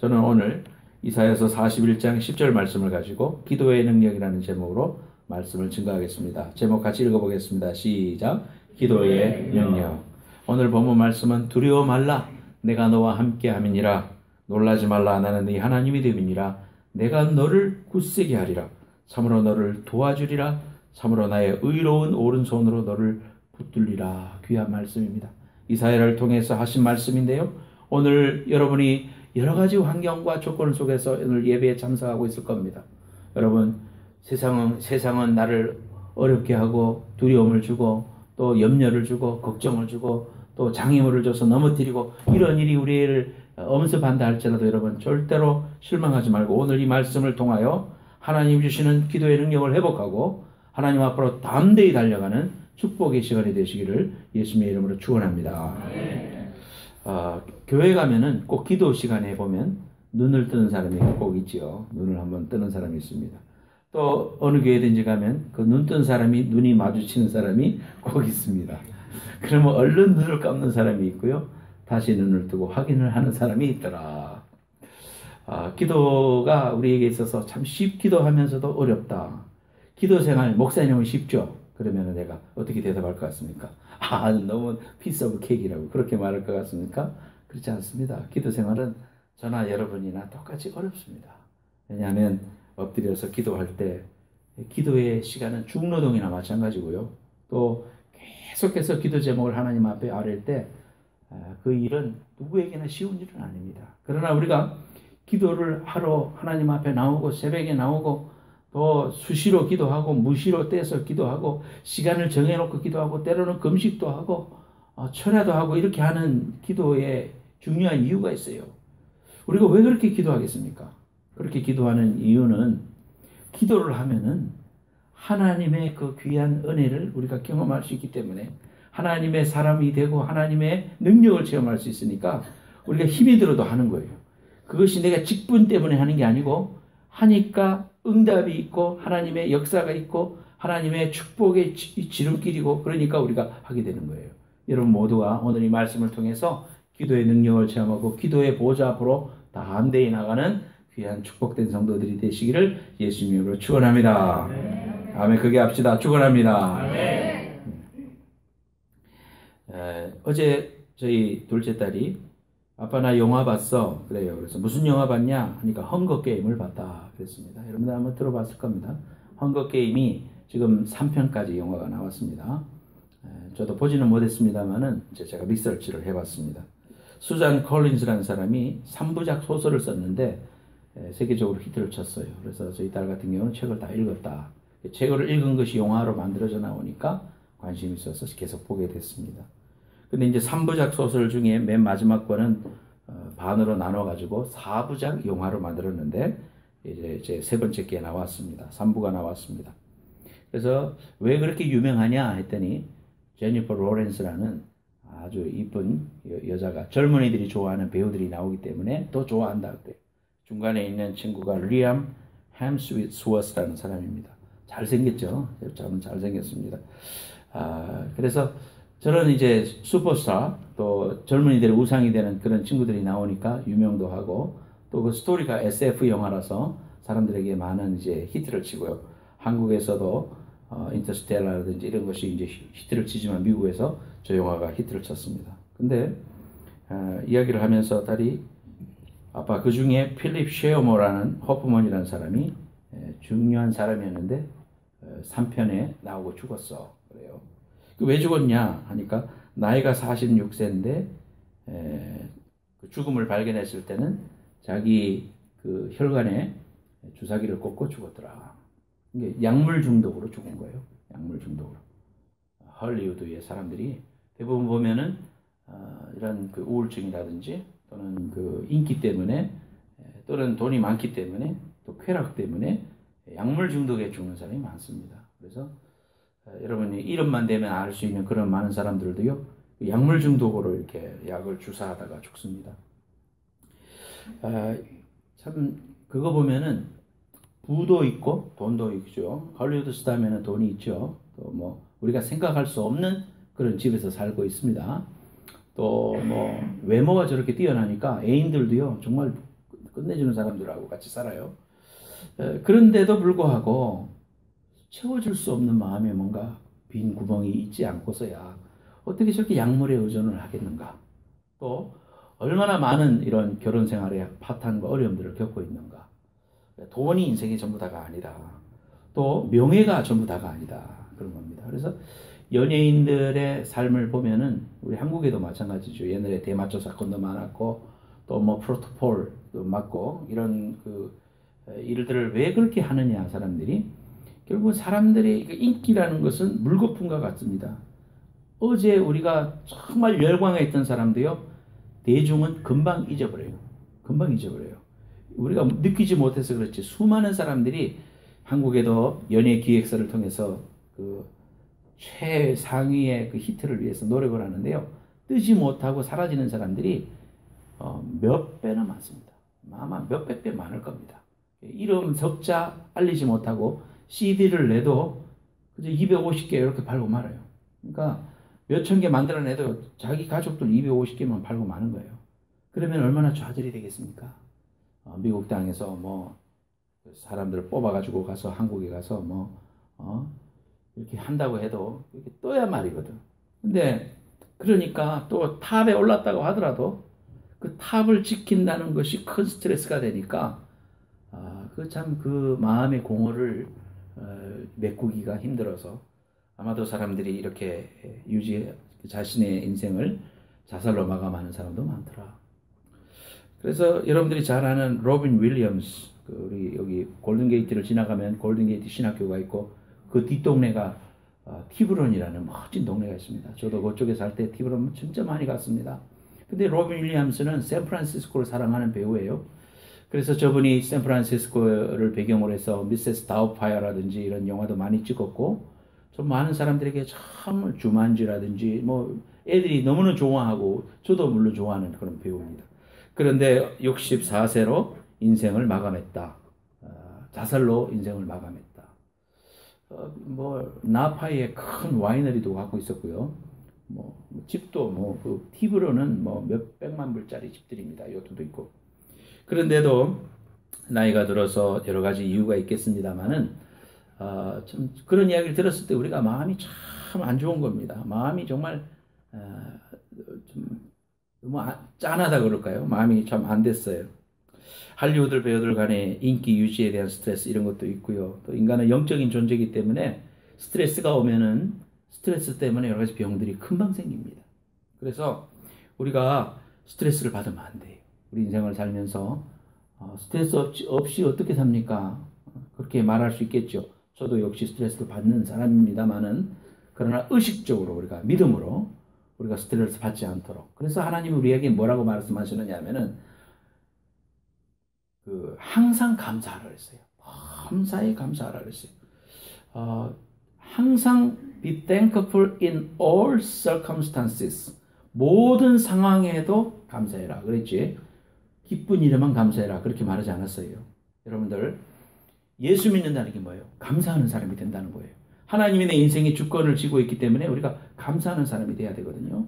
저는 오늘 이사야서 41장 10절 말씀을 가지고 기도의 능력이라는 제목으로 말씀을 증거하겠습니다. 제목 같이 읽어보겠습니다. 시작. 기도의 능력. 오늘 본문 말씀은 두려워 말라 내가 너와 함께 함이니라. 놀라지 말라 나는 네 하나님이 됨이니라. 내가 너를 굳세게 하리라. 참으로 너를 도와주리라. 참으로 나의 의로운 오른손으로 너를 붙들리라. 귀한 말씀입니다. 이사야를 통해서 하신 말씀인데요. 오늘 여러분이 여러 가지 환경과 조건 속에서 오늘 예배에 참석하고 있을 겁니다. 여러분, 세상은 나를 어렵게 하고 두려움을 주고 또 염려를 주고 걱정을 주고 또 장애물을 줘서 넘어뜨리고 이런 일이 우리를 엄습한다 할지라도 여러분 절대로 실망하지 말고 오늘 이 말씀을 통하여 하나님 주시는 기도의 능력을 회복하고 하나님 앞으로 담대히 달려가는 축복의 시간이 되시기를 예수님의 이름으로 축원합니다. 교회 가면은 꼭 기도 시간에 보면 눈을 뜨는 사람이 꼭 있지요. 눈을 한번 뜨는 사람이 있습니다. 또 어느 교회든지 가면 그 눈 뜬 사람이 눈이 마주치는 사람이 꼭 있습니다. 그러면 얼른 눈을 감는 사람이 있고요. 다시 눈을 뜨고 확인을 하는 사람이 있더라. 기도가 우리에게 있어서 참 쉽기도 하면서도 어렵다. 기도 생활, 목사님은 쉽죠? 그러면 내가 어떻게 대답할 것 같습니까? 너무 피스 오브 케이크라고 그렇게 말할 것 같습니까? 그렇지 않습니다. 기도 생활은 저나 여러분이나 똑같이 어렵습니다. 왜냐하면 엎드려서 기도할 때 기도의 시간은 중노동이나 마찬가지고요. 또 계속해서 기도 제목을 하나님 앞에 아뢰일 때 그 일은 누구에게나 쉬운 일은 아닙니다. 그러나 우리가 기도를 하러 하나님 앞에 나오고 새벽에 나오고 또 수시로 기도하고 무시로 떼서 기도하고 시간을 정해놓고 기도하고 때로는 금식도 하고 철야도 하고 이렇게 하는 기도에 중요한 이유가 있어요. 우리가 왜 그렇게 기도하겠습니까? 그렇게 기도하는 이유는 기도를 하면은 하나님의 그 귀한 은혜를 우리가 경험할 수 있기 때문에 하나님의 사람이 되고 하나님의 능력을 체험할 수 있으니까 우리가 힘이 들어도 하는 거예요. 그것이 내가 직분 때문에 하는 게 아니고 하니까 응답이 있고 하나님의 역사가 있고 하나님의 축복의 지름길이고 그러니까 우리가 하게 되는 거예요. 여러분 모두가 오늘 이 말씀을 통해서 기도의 능력을 체험하고 기도의 보좌 앞으로 담대히 나가는 귀한 축복된 성도들이 되시기를 예수님 이름으로 축원합니다. 아멘. 그게 합시다. 축원합니다. 아멘. 어제 저희 둘째 딸이 아빠 나 영화 봤어. 그래요. 그래서 무슨 영화 봤냐? 하니까 헝거게임을 봤다. 그랬습니다. 여러분들 한번 들어봤을 겁니다. 헝거게임이 지금 3편까지 영화가 나왔습니다. 저도 보지는 못했습니다만은 제가 리서치를 해봤습니다. 수잔 콜린즈라는 사람이 3부작 소설을 썼는데 세계적으로 히트를 쳤어요. 그래서 저희 딸 같은 경우는 책을 다 읽었다. 책을 읽은 것이 영화로 만들어져 나오니까 관심이 있어서 계속 보게 됐습니다. 근데 이제 3부작 소설 중에 맨 마지막 거는 반으로 나눠가지고 4부작 영화로 만들었는데 이제 세 번째 게 나왔습니다. 3부가 나왔습니다. 그래서 왜 그렇게 유명하냐 했더니 제니퍼 로렌스라는 아주 이쁜 여자가 젊은이들이 좋아하는 배우들이 나오기 때문에 더 좋아한다 그래요. 중간에 있는 친구가 리암 햄스워스라는 사람입니다. 잘생겼죠? 저는 잘생겼습니다. 그래서 저는 이제 슈퍼스타 또 젊은이들의 우상이 되는 그런 친구들이 나오니까 유명도 하고 또 그 스토리가 SF 영화라서 사람들에게 많은 이제 히트를 치고요. 한국에서도 인터스텔라라든지 이런 것이 이제 히트를 치지만 미국에서 저 영화가 히트를 쳤습니다. 근데 이야기를 하면서 딸이 아빠 그 중에 필립 셰어머라는 호프먼이라는 사람이 중요한 사람이었는데 3편에 나오고 죽었어. 그래요. 왜 죽었냐 하니까 나이가 46세인데 죽음을 발견했을 때는 자기 그 혈관에 주사기를 꽂고 죽었더라. 이게 약물 중독으로 죽은 거예요. 약물 중독으로. 할리우드의 사람들이 대부분 보면은 이런 그 우울증이라든지 또는 그 인기 때문에 또는 돈이 많기 때문에 또 쾌락 때문에 약물 중독에 죽는 사람이 많습니다. 그래서 여러분이 이름만 대면 알 수 있는 그런 많은 사람들도요, 약물 중독으로 이렇게 약을 주사하다가 죽습니다. 참, 그거 보면은 부도 있고 돈도 있죠. 할리우드 스타면은 돈이 있죠. 또 뭐, 우리가 생각할 수 없는 그런 집에서 살고 있습니다. 또 뭐, 외모가 저렇게 뛰어나니까 애인들도요, 정말 끝내주는 사람들하고 같이 살아요. 그런데도 불구하고 채워줄 수 없는 마음에 뭔가 빈 구멍이 있지 않고서야 어떻게 저렇게 약물에 의존을 하겠는가? 또 얼마나 많은 이런 결혼 생활의 파탄과 어려움들을 겪고 있는가? 돈이 인생의 전부 다가 아니다. 또 명예가 전부 다가 아니다. 그런 겁니다. 그래서 연예인들의 삶을 보면은 우리 한국에도 마찬가지죠. 옛날에 대마초 사건도 많았고 또 뭐 프로토폴도 맞고 이런 그 일들을 왜 그렇게 하느냐 사람들이 결국 사람들의 인기라는 것은 물거품과 같습니다. 어제 우리가 정말 열광했던 사람도요 대중은 금방 잊어버려요. 금방 잊어버려요. 우리가 느끼지 못해서 그렇지 수많은 사람들이 한국에도 연예 기획사를 통해서 그 최상위의 그 히트를 위해서 노력을 하는데요. 뜨지 못하고 사라지는 사람들이 몇 배나 많습니다. 아마 몇백 배 많을 겁니다. 이름 석자 알리지 못하고 CD를 내도 그저 250개 이렇게 팔고 말아요. 그러니까 몇천 개 만들어내도 자기 가족들 250개만 팔고 마는 거예요. 그러면 얼마나 좌절이 되겠습니까? 미국 땅에서 뭐 사람들을 뽑아가지고 가서 한국에 가서 뭐 이렇게 한다고 해도 이렇게 떠야 말이거든. 근데 그러니까 또 탑에 올랐다고 하더라도 그 탑을 지킨다는 것이 큰 스트레스가 되니까 그 참 그 마음의 공허를 메꾸기가 힘들어서 아마도 사람들이 이렇게 자신의 인생을 자살로 마감하는 사람도 많더라. 그래서 여러분들이 잘 아는 로빈 윌리엄스, 우리 여기 골든게이트를 지나가면 골든게이트 신학교가 있고 그 뒷동네가 티브런이라는 멋진 동네가 있습니다. 저도 그쪽에 살 때 티브런 진짜 많이 갔습니다. 근데 로빈 윌리엄스는 샌프란시스코를 사랑하는 배우예요. 그래서 저분이 샌프란시스코를 배경으로 해서 미세스 다우파이어라든지 이런 영화도 많이 찍었고 좀 많은 사람들에게 참 주만지라든지 뭐 애들이 너무나 좋아하고 저도 물론 좋아하는 그런 배우입니다. 그런데 64세로 인생을 마감했다. 자살로 인생을 마감했다. 뭐 나파의 큰 와이너리도 갖고 있었고요. 뭐 집도 그 티브로는 뭐 몇백만 불짜리 집들입니다. 요트도 있고. 그런데도 나이가 들어서 여러 가지 이유가 있겠습니다만은 참 그런 이야기를 들었을 때 우리가 마음이 참 안 좋은 겁니다. 마음이 정말 좀 너무 짠하다 그럴까요? 마음이 참 안 됐어요. 할리우드 배우들 간의 인기 유지에 대한 스트레스 이런 것도 있고요. 또 인간은 영적인 존재이기 때문에 스트레스가 오면은 스트레스 때문에 여러 가지 병들이 금방 생깁니다. 그래서 우리가 스트레스를 받으면 안 돼요. 우리 인생을 살면서 스트레스 없이 어떻게 삽니까? 그렇게 말할 수 있겠죠. 저도 역시 스트레스를 받는 사람입니다만은 그러나 의식적으로 우리가 믿음으로 우리가 스트레스 받지 않도록. 그래서 하나님은 우리에게 뭐라고 말씀하시느냐 하면은 항상 감사하라 그랬어요. 감사에 감사하라 그랬어요. 항상 be thankful in all circumstances. 모든 상황에도 감사해라 그랬지. 기쁜 일에만 감사해라 그렇게 말하지 않았어요. 여러분들 예수 믿는다는 게 뭐예요? 감사하는 사람이 된다는 거예요. 하나님이 내 인생의 주권을 쥐고 있기 때문에 우리가 감사하는 사람이 돼야 되거든요.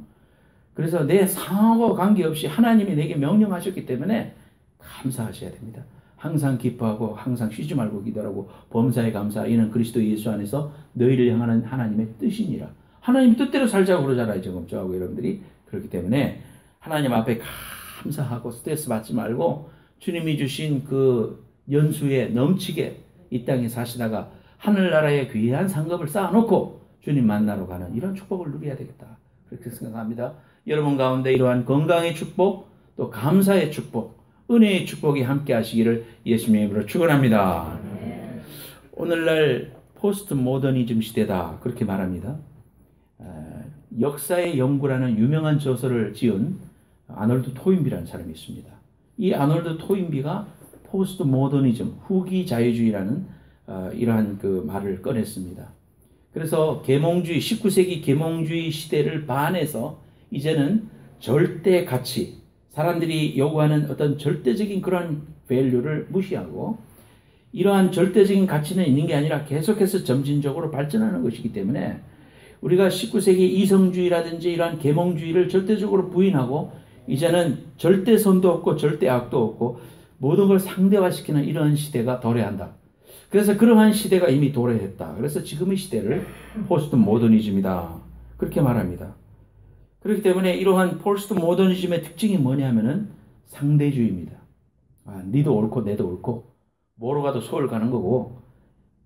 그래서 내 상황과 관계없이 하나님이 내게 명령하셨기 때문에 감사하셔야 됩니다. 항상 기뻐하고 항상 쉬지 말고 기도하고 범사에 감사하라. 이는 그리스도 예수 안에서 너희를 향하는 하나님의 뜻이니라. 하나님 뜻대로 살자고 그러잖아요. 지금 저하고 여러분들이. 그렇기 때문에 하나님 앞에 감사하고 스트레스 받지 말고 주님이 주신 그 연수에 넘치게 이 땅에 사시다가 하늘나라의 귀한 상급을 쌓아놓고 주님 만나러 가는 이런 축복을 누려야 되겠다. 그렇게 생각합니다. 여러분 가운데 이러한 건강의 축복, 또 감사의 축복, 은혜의 축복이 함께 하시기를 예수님의 이름으로 축원합니다. 오늘날 포스트 모더니즘 시대다 그렇게 말합니다. 역사의 연구라는 유명한 저서를 지은 아놀드 토인비라는 사람이 있습니다. 이 아놀드 토인비가 포스트 모더니즘, 후기 자유주의라는 이러한 그 말을 꺼냈습니다. 그래서 계몽주의, 19세기 계몽주의 시대를 반해서 이제는 절대 가치, 사람들이 요구하는 어떤 절대적인 그런 밸류를 무시하고 이러한 절대적인 가치는 있는 게 아니라 계속해서 점진적으로 발전하는 것이기 때문에 우리가 19세기 이성주의라든지 이러한 계몽주의를 절대적으로 부인하고 이제는 절대선도 없고 절대악도 없고 모든 걸 상대화시키는 이런 시대가 도래한다. 그래서 그러한 시대가 이미 도래했다. 그래서 지금의 시대를 포스트 모더니즘이다. 그렇게 말합니다. 그렇기 때문에 이러한 포스트 모더니즘의 특징이 뭐냐면은 상대주의입니다. 니도 옳고 내도 옳고 뭐로 가도 서울 가는 거고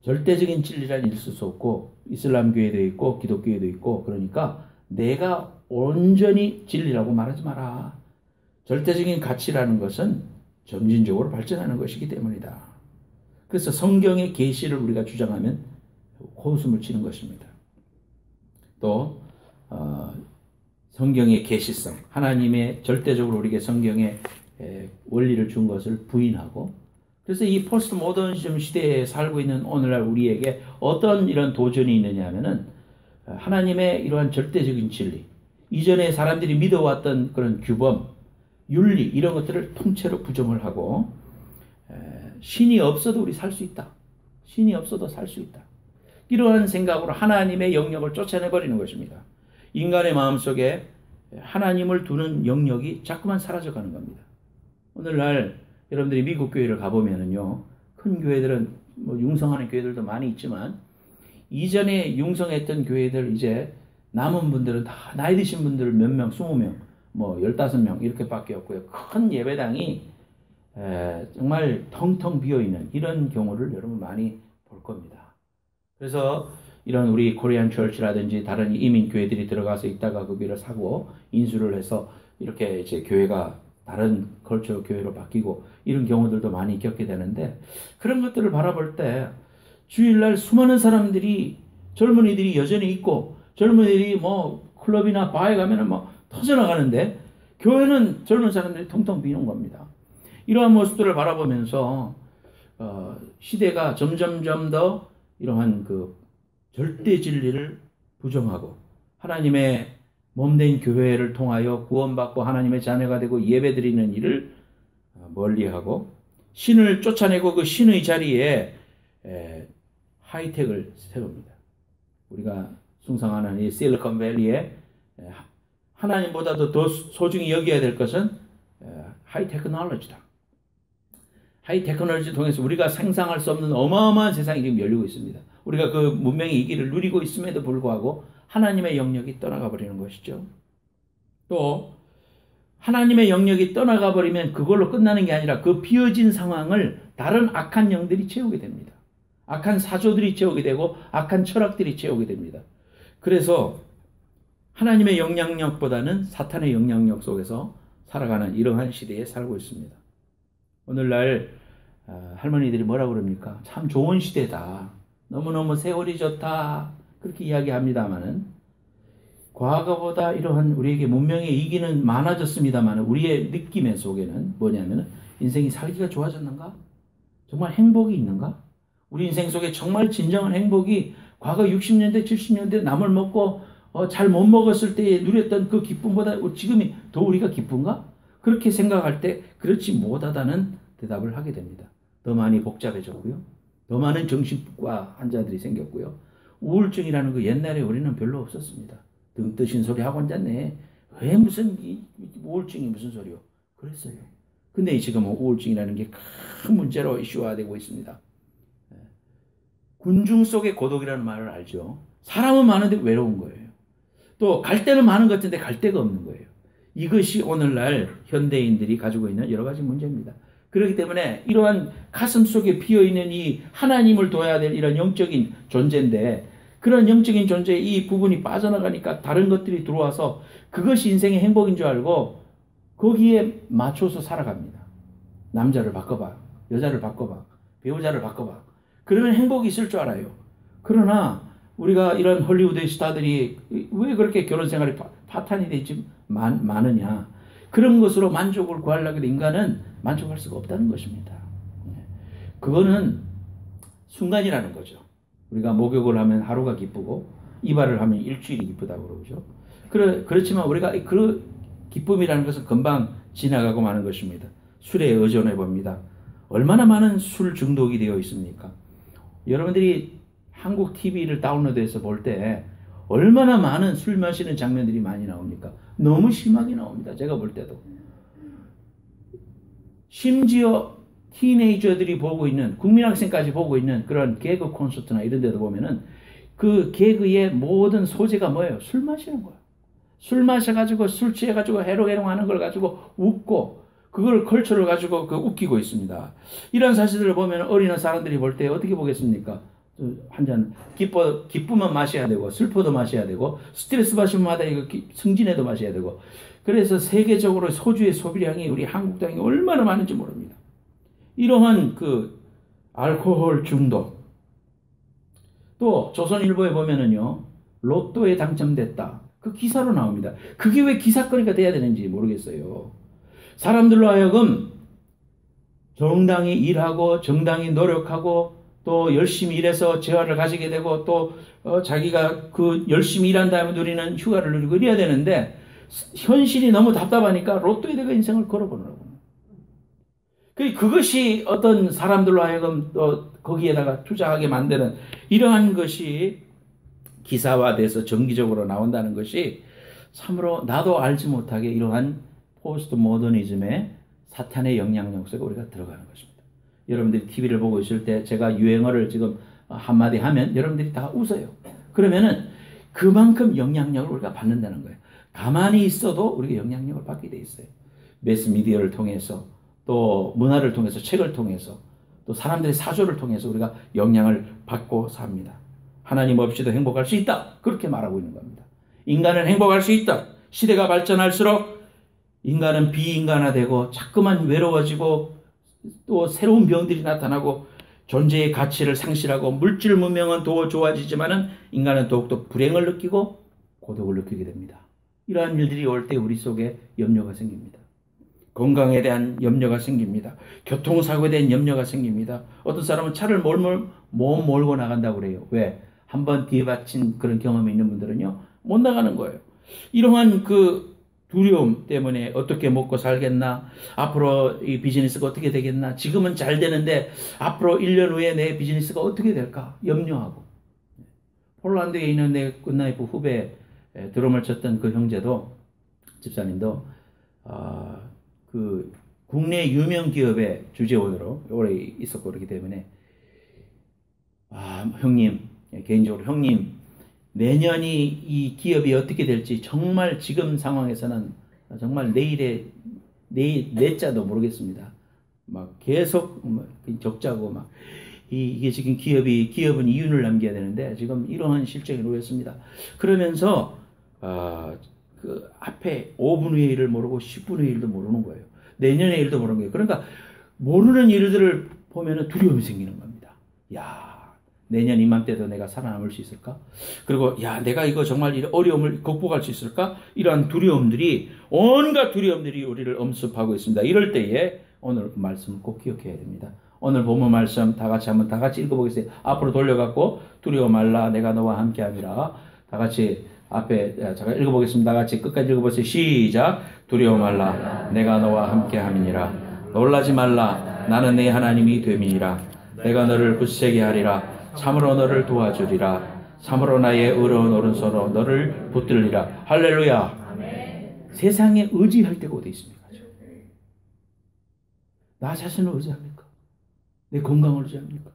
절대적인 진리란 있을 수 없고 이슬람 교회도 있고 기독교회도 있고 그러니까 내가 온전히 진리라고 말하지 마라. 절대적인 가치라는 것은 점진적으로 발전하는 것이기 때문이다. 그래서 성경의 계시를 우리가 주장하면 호웃음을 치는 것입니다. 또 성경의 계시성, 하나님의 절대적으로 우리에게 성경의 원리를 준 것을 부인하고 그래서 이 포스트 모더니즘 시대에 살고 있는 오늘날 우리에게 어떤 이런 도전이 있느냐 하면은 하나님의 이러한 절대적인 진리, 이전에 사람들이 믿어왔던 그런 규범, 윤리 이런 것들을 통째로 부정을 하고 신이 없어도 우리 살 수 있다. 신이 없어도 살 수 있다. 이러한 생각으로 하나님의 영역을 쫓아내버리는 것입니다. 인간의 마음속에 하나님을 두는 영역이 자꾸만 사라져가는 겁니다. 오늘날 여러분들이 미국 교회를 가보면은요, 큰 교회들은 뭐 융성하는 교회들도 많이 있지만 이전에 융성했던 교회들 이제 남은 분들은 다 나이 드신 분들 몇 명, 20명, 뭐 15명 이렇게밖에 없고요. 큰 예배당이 정말 텅텅 비어있는 이런 경우를 여러분 많이 볼 겁니다. 그래서 이런 우리 코리안 철치라든지 다른 이민 교회들이 들어가서 있다가 그 교회를 사고 인수를 해서 이렇게 이제 교회가 다른 컬처 교회로 바뀌고 이런 경우들도 많이 겪게 되는데 그런 것들을 바라볼 때 주일날 수많은 사람들이 젊은이들이 여전히 있고 젊은이들이 뭐 클럽이나 바에 가면은 뭐 터져나가는데 교회는 젊은 사람들이 텅텅 비는 겁니다. 이러한 모습들을 바라보면서 시대가 점점점 더 이러한 그 절대 진리를 부정하고 하나님의 몸된 교회를 통하여 구원받고 하나님의 자녀가 되고 예배드리는 일을 멀리하고 신을 쫓아내고 그 신의 자리에 하이텍을 세웁니다. 우리가 숭상하는 이 실리콘밸리에 하나님보다도 더 소중히 여겨야 될 것은 하이테크놀로지다. 하이테크놀로지를 통해서 우리가 상상할 수 없는 어마어마한 세상이 지금 열리고 있습니다. 우리가 그 문명의 이기를 누리고 있음에도 불구하고 하나님의 영역이 떠나가 버리는 것이죠. 또 하나님의 영역이 떠나가 버리면 그걸로 끝나는 게 아니라 그 비어진 상황을 다른 악한 영들이 채우게 됩니다. 악한 사조들이 채우게 되고 악한 철학들이 채우게 됩니다. 그래서 하나님의 영향력보다는 사탄의 영향력 속에서 살아가는 이러한 시대에 살고 있습니다. 오늘날 할머니들이 뭐라고 그럽니까? 참 좋은 시대다. 너무너무 세월이 좋다. 그렇게 이야기합니다마는 과거보다 이러한 우리에게 문명의 이기는 많아졌습니다만 우리의 느낌의 속에는 뭐냐면 인생이 살기가 좋아졌는가? 정말 행복이 있는가? 우리 인생 속에 정말 진정한 행복이 과거 60년대 70년대 남을 먹고 잘 못 먹었을 때 누렸던 그 기쁨보다 지금이 더 우리가 기쁜가? 그렇게 생각할 때 그렇지 못하다는 대답을 하게 됩니다. 더 많이 복잡해졌고요. 더 많은 정신과 환자들이 생겼고요. 우울증이라는 거 옛날에 우리는 별로 없었습니다. 등 뜨신 소리 하고 앉았네. 왜 무슨 우울증이 무슨 소리요? 그랬어요. 근데 지금은 우울증이라는 게 큰 문제로 이슈화되고 있습니다. 군중 속의 고독이라는 말을 알죠. 사람은 많은데 외로운 거예요. 또 갈 데는 많은 것 같은데 갈 데가 없는 거예요. 이것이 오늘날 현대인들이 가지고 있는 여러 가지 문제입니다. 그렇기 때문에 이러한 가슴 속에 피어있는 이 하나님을 둬야 될 이런 영적인 존재인데 그런 영적인 존재의 이 부분이 빠져나가니까 다른 것들이 들어와서 그것이 인생의 행복인 줄 알고 거기에 맞춰서 살아갑니다. 남자를 바꿔봐. 여자를 바꿔봐. 배우자를 바꿔봐. 그러면 행복이 있을 줄 알아요. 그러나 우리가 이런 헐리우드의 스타들이 왜 그렇게 결혼 생활이 파탄이 되지 많으냐. 그런 것으로 만족을 구하려고 해도 인간은 만족할 수가 없다는 것입니다. 그거는 순간이라는 거죠. 우리가 목욕을 하면 하루가 기쁘고 이발을 하면 일주일이 기쁘다고 그러죠. 그렇지만 우리가 그 기쁨이라는 것은 금방 지나가고 마는 것입니다. 술에 의존해 봅니다. 얼마나 많은 술 중독이 되어 있습니까? 여러분들이 한국 TV를 다운로드해서 볼 때 얼마나 많은 술 마시는 장면들이 많이 나옵니까? 너무 심하게 나옵니다. 제가 볼 때도. 심지어 티네이저들이 보고 있는, 국민학생까지 보고 있는 그런 개그 콘서트나 이런 데도 보면은 그 개그의 모든 소재가 뭐예요? 술 마시는 거예요. 술 마셔가지고, 술 취해가지고 해롱해롱 하는 걸 가지고 웃고, 그걸 컬처를 가지고 웃기고 있습니다. 이런 사실들을 보면 어린이 사람들이 볼 때 어떻게 보겠습니까? 한 잔 기쁘면 마셔야 되고, 슬퍼도 마셔야 되고, 스트레스 받으면 이거 승진해도 마셔야 되고. 그래서 세계적으로 소주의 소비량이 우리 한국 땅에 얼마나 많은지 모릅니다. 이러한 그 알코올 중독. 또 조선일보에 보면은요, 로또에 당첨됐다. 그 기사로 나옵니다. 그게 왜 기사거리가 돼야 되는지 모르겠어요. 사람들로 하여금 정당히 일하고 정당히 노력하고 또 열심히 일해서 재화를 가지게 되고 또 자기가 그 열심히 일한 다음에 누리는 휴가를 누리고 이래야 되는데 현실이 너무 답답하니까 로또에 대가 인생을 걸어보느라고. 그것이 어떤 사람들로 하여금 또 거기에다가 투자하게 만드는 이러한 것이 기사화돼서 정기적으로 나온다는 것이 참으로 나도 알지 못하게 이러한 포스트 모더니즘의 사탄의 영향력 속에 우리가 들어가는 것입니다. 여러분들이 TV를 보고 있을 때 제가 유행어를 지금 한마디 하면 여러분들이 다 웃어요. 그러면은 그만큼 영향력을 우리가 받는다는 거예요. 가만히 있어도 우리가 영향력을 받게 돼 있어요. 매스미디어를 통해서 또 문화를 통해서 책을 통해서 또 사람들의 사조를 통해서 우리가 영향을 받고 삽니다. 하나님 없이도 행복할 수 있다. 그렇게 말하고 있는 겁니다. 인간은 행복할 수 있다. 시대가 발전할수록 인간은 비인간화되고 자꾸만 외로워지고 또 새로운 병들이 나타나고 존재의 가치를 상실하고 물질 문명은 더 좋아지지만은 인간은 더욱더 불행을 느끼고 고독을 느끼게 됩니다. 이러한 일들이 올 때 우리 속에 염려가 생깁니다. 건강에 대한 염려가 생깁니다. 교통사고에 대한 염려가 생깁니다. 어떤 사람은 차를 못 몰고 나간다고 그래요. 왜? 한번 뒤에 받친 그런 경험이 있는 분들은요, 못 나가는 거예요. 이러한 그 두려움 때문에 어떻게 먹고 살겠나? 앞으로 이 비즈니스가 어떻게 되겠나? 지금은 잘 되는데 앞으로 1년 후에 내 비즈니스가 어떻게 될까? 염려하고. 폴란드에 있는 내 굿나이프 후배 드럼을 쳤던 그 형제도, 집사님도 그 국내 유명 기업의 주재원으로 오래 있었고 그렇기 때문에 형님, 개인적으로 형님, 내년이 이 기업이 어떻게 될지 정말 지금 상황에서는 정말 내자도 모르겠습니다. 막 계속 적자고 막 이게 지금 기업은 이윤을 남겨야 되는데 지금 이러한 실정에 놓였습니다. 그러면서 그 앞에 5분 후의 일을 모르고 10분 후의 일도 모르는 거예요. 내년의 일도 모르는 거예요. 그러니까 모르는 일들을 보면은 두려움이 생기는 겁니다. 야, 내년 이맘때도 내가 살아남을 수 있을까? 그리고 야, 내가 이거 정말 이 어려움을 극복할 수 있을까? 이러한 두려움들이, 온갖 두려움들이 우리를 엄습하고 있습니다. 이럴 때에 오늘 말씀을 꼭 기억해야 됩니다. 오늘 본문 말씀 다 같이 읽어보겠습니다. 앞으로 돌려갖고 두려워 말라 내가 너와 함께하리라. 다 같이 앞에 잠깐 읽어보겠습니다. 다 같이 끝까지 읽어보세요. 시작. 두려워 말라 내가 너와 함께함이니라. 놀라지 말라 나는 네 하나님이 됨이니라. 내가 너를 굳세게 하리라. 참으로 너를 도와주리라. 참으로 나의 의로운 오른손으로 너를 붙들리라. 할렐루야. 아멘. 세상에 의지할 때가 어디 있습니까? 나 자신을 의지합니까? 내 건강을 의지합니까?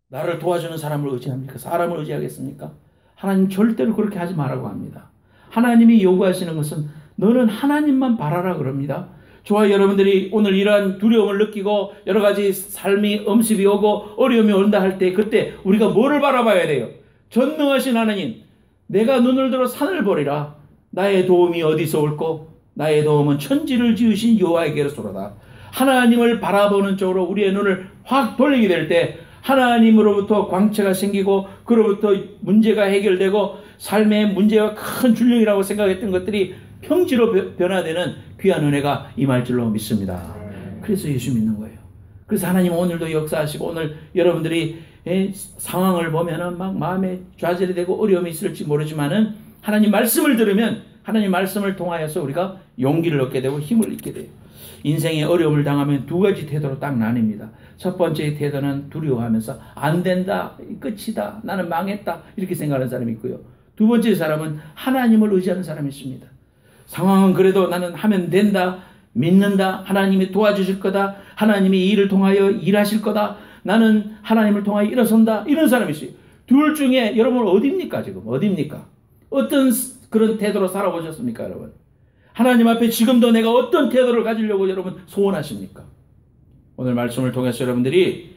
나를 도와주는 사람을 의지합니까? 사람을 의지하겠습니까? 하나님 절대로 그렇게 하지 말라고 합니다. 하나님이 요구하시는 것은 너는 하나님만 바라라 그럽니다. 저와 여러분들이 오늘 이러한 두려움을 느끼고 여러 가지 삶이 엄습이 오고 어려움이 온다 할 때 그때 우리가 뭐를 바라봐야 돼요? 전능하신 하나님, 내가 눈을 들어 산을 보리라. 나의 도움이 어디서 올꼬? 나의 도움은 천지를 지으신 여호와에게로소로다. 하나님을 바라보는 쪽으로 우리의 눈을 확 돌리게 될 때 하나님으로부터 광채가 생기고 그로부터 문제가 해결되고 삶의 문제와 큰 줄력이라고 생각했던 것들이 평지로 변화되는 귀한 은혜가 임할 줄로 믿습니다. 그래서 예수 믿는 거예요. 그래서 하나님은 오늘도 역사하시고 오늘 여러분들이 상황을 보면은 막 마음에 좌절이 되고 어려움이 있을지 모르지만은 하나님 말씀을 들으면 하나님 말씀을 통하여서 우리가 용기를 얻게 되고 힘을 얻게 돼요. 인생의 어려움을 당하면 두 가지 태도로 딱 나뉩니다. 첫 번째 태도는 두려워하면서 안 된다, 끝이다, 나는 망했다 이렇게 생각하는 사람이 있고요. 두 번째 사람은 하나님을 의지하는 사람이 있습니다. 상황은 그래도 나는 하면 된다, 믿는다, 하나님이 도와주실 거다, 하나님이 이 일을 통하여 일하실 거다. 나는 하나님을 통하여 일어선다. 이런 사람이 있어요. 둘 중에 여러분 어디입니까? 지금 어디입니까? 어떤 그런 태도로 살아보셨습니까, 여러분? 하나님 앞에 지금도 내가 어떤 태도를 가지려고 여러분 소원하십니까? 오늘 말씀을 통해서 여러분들이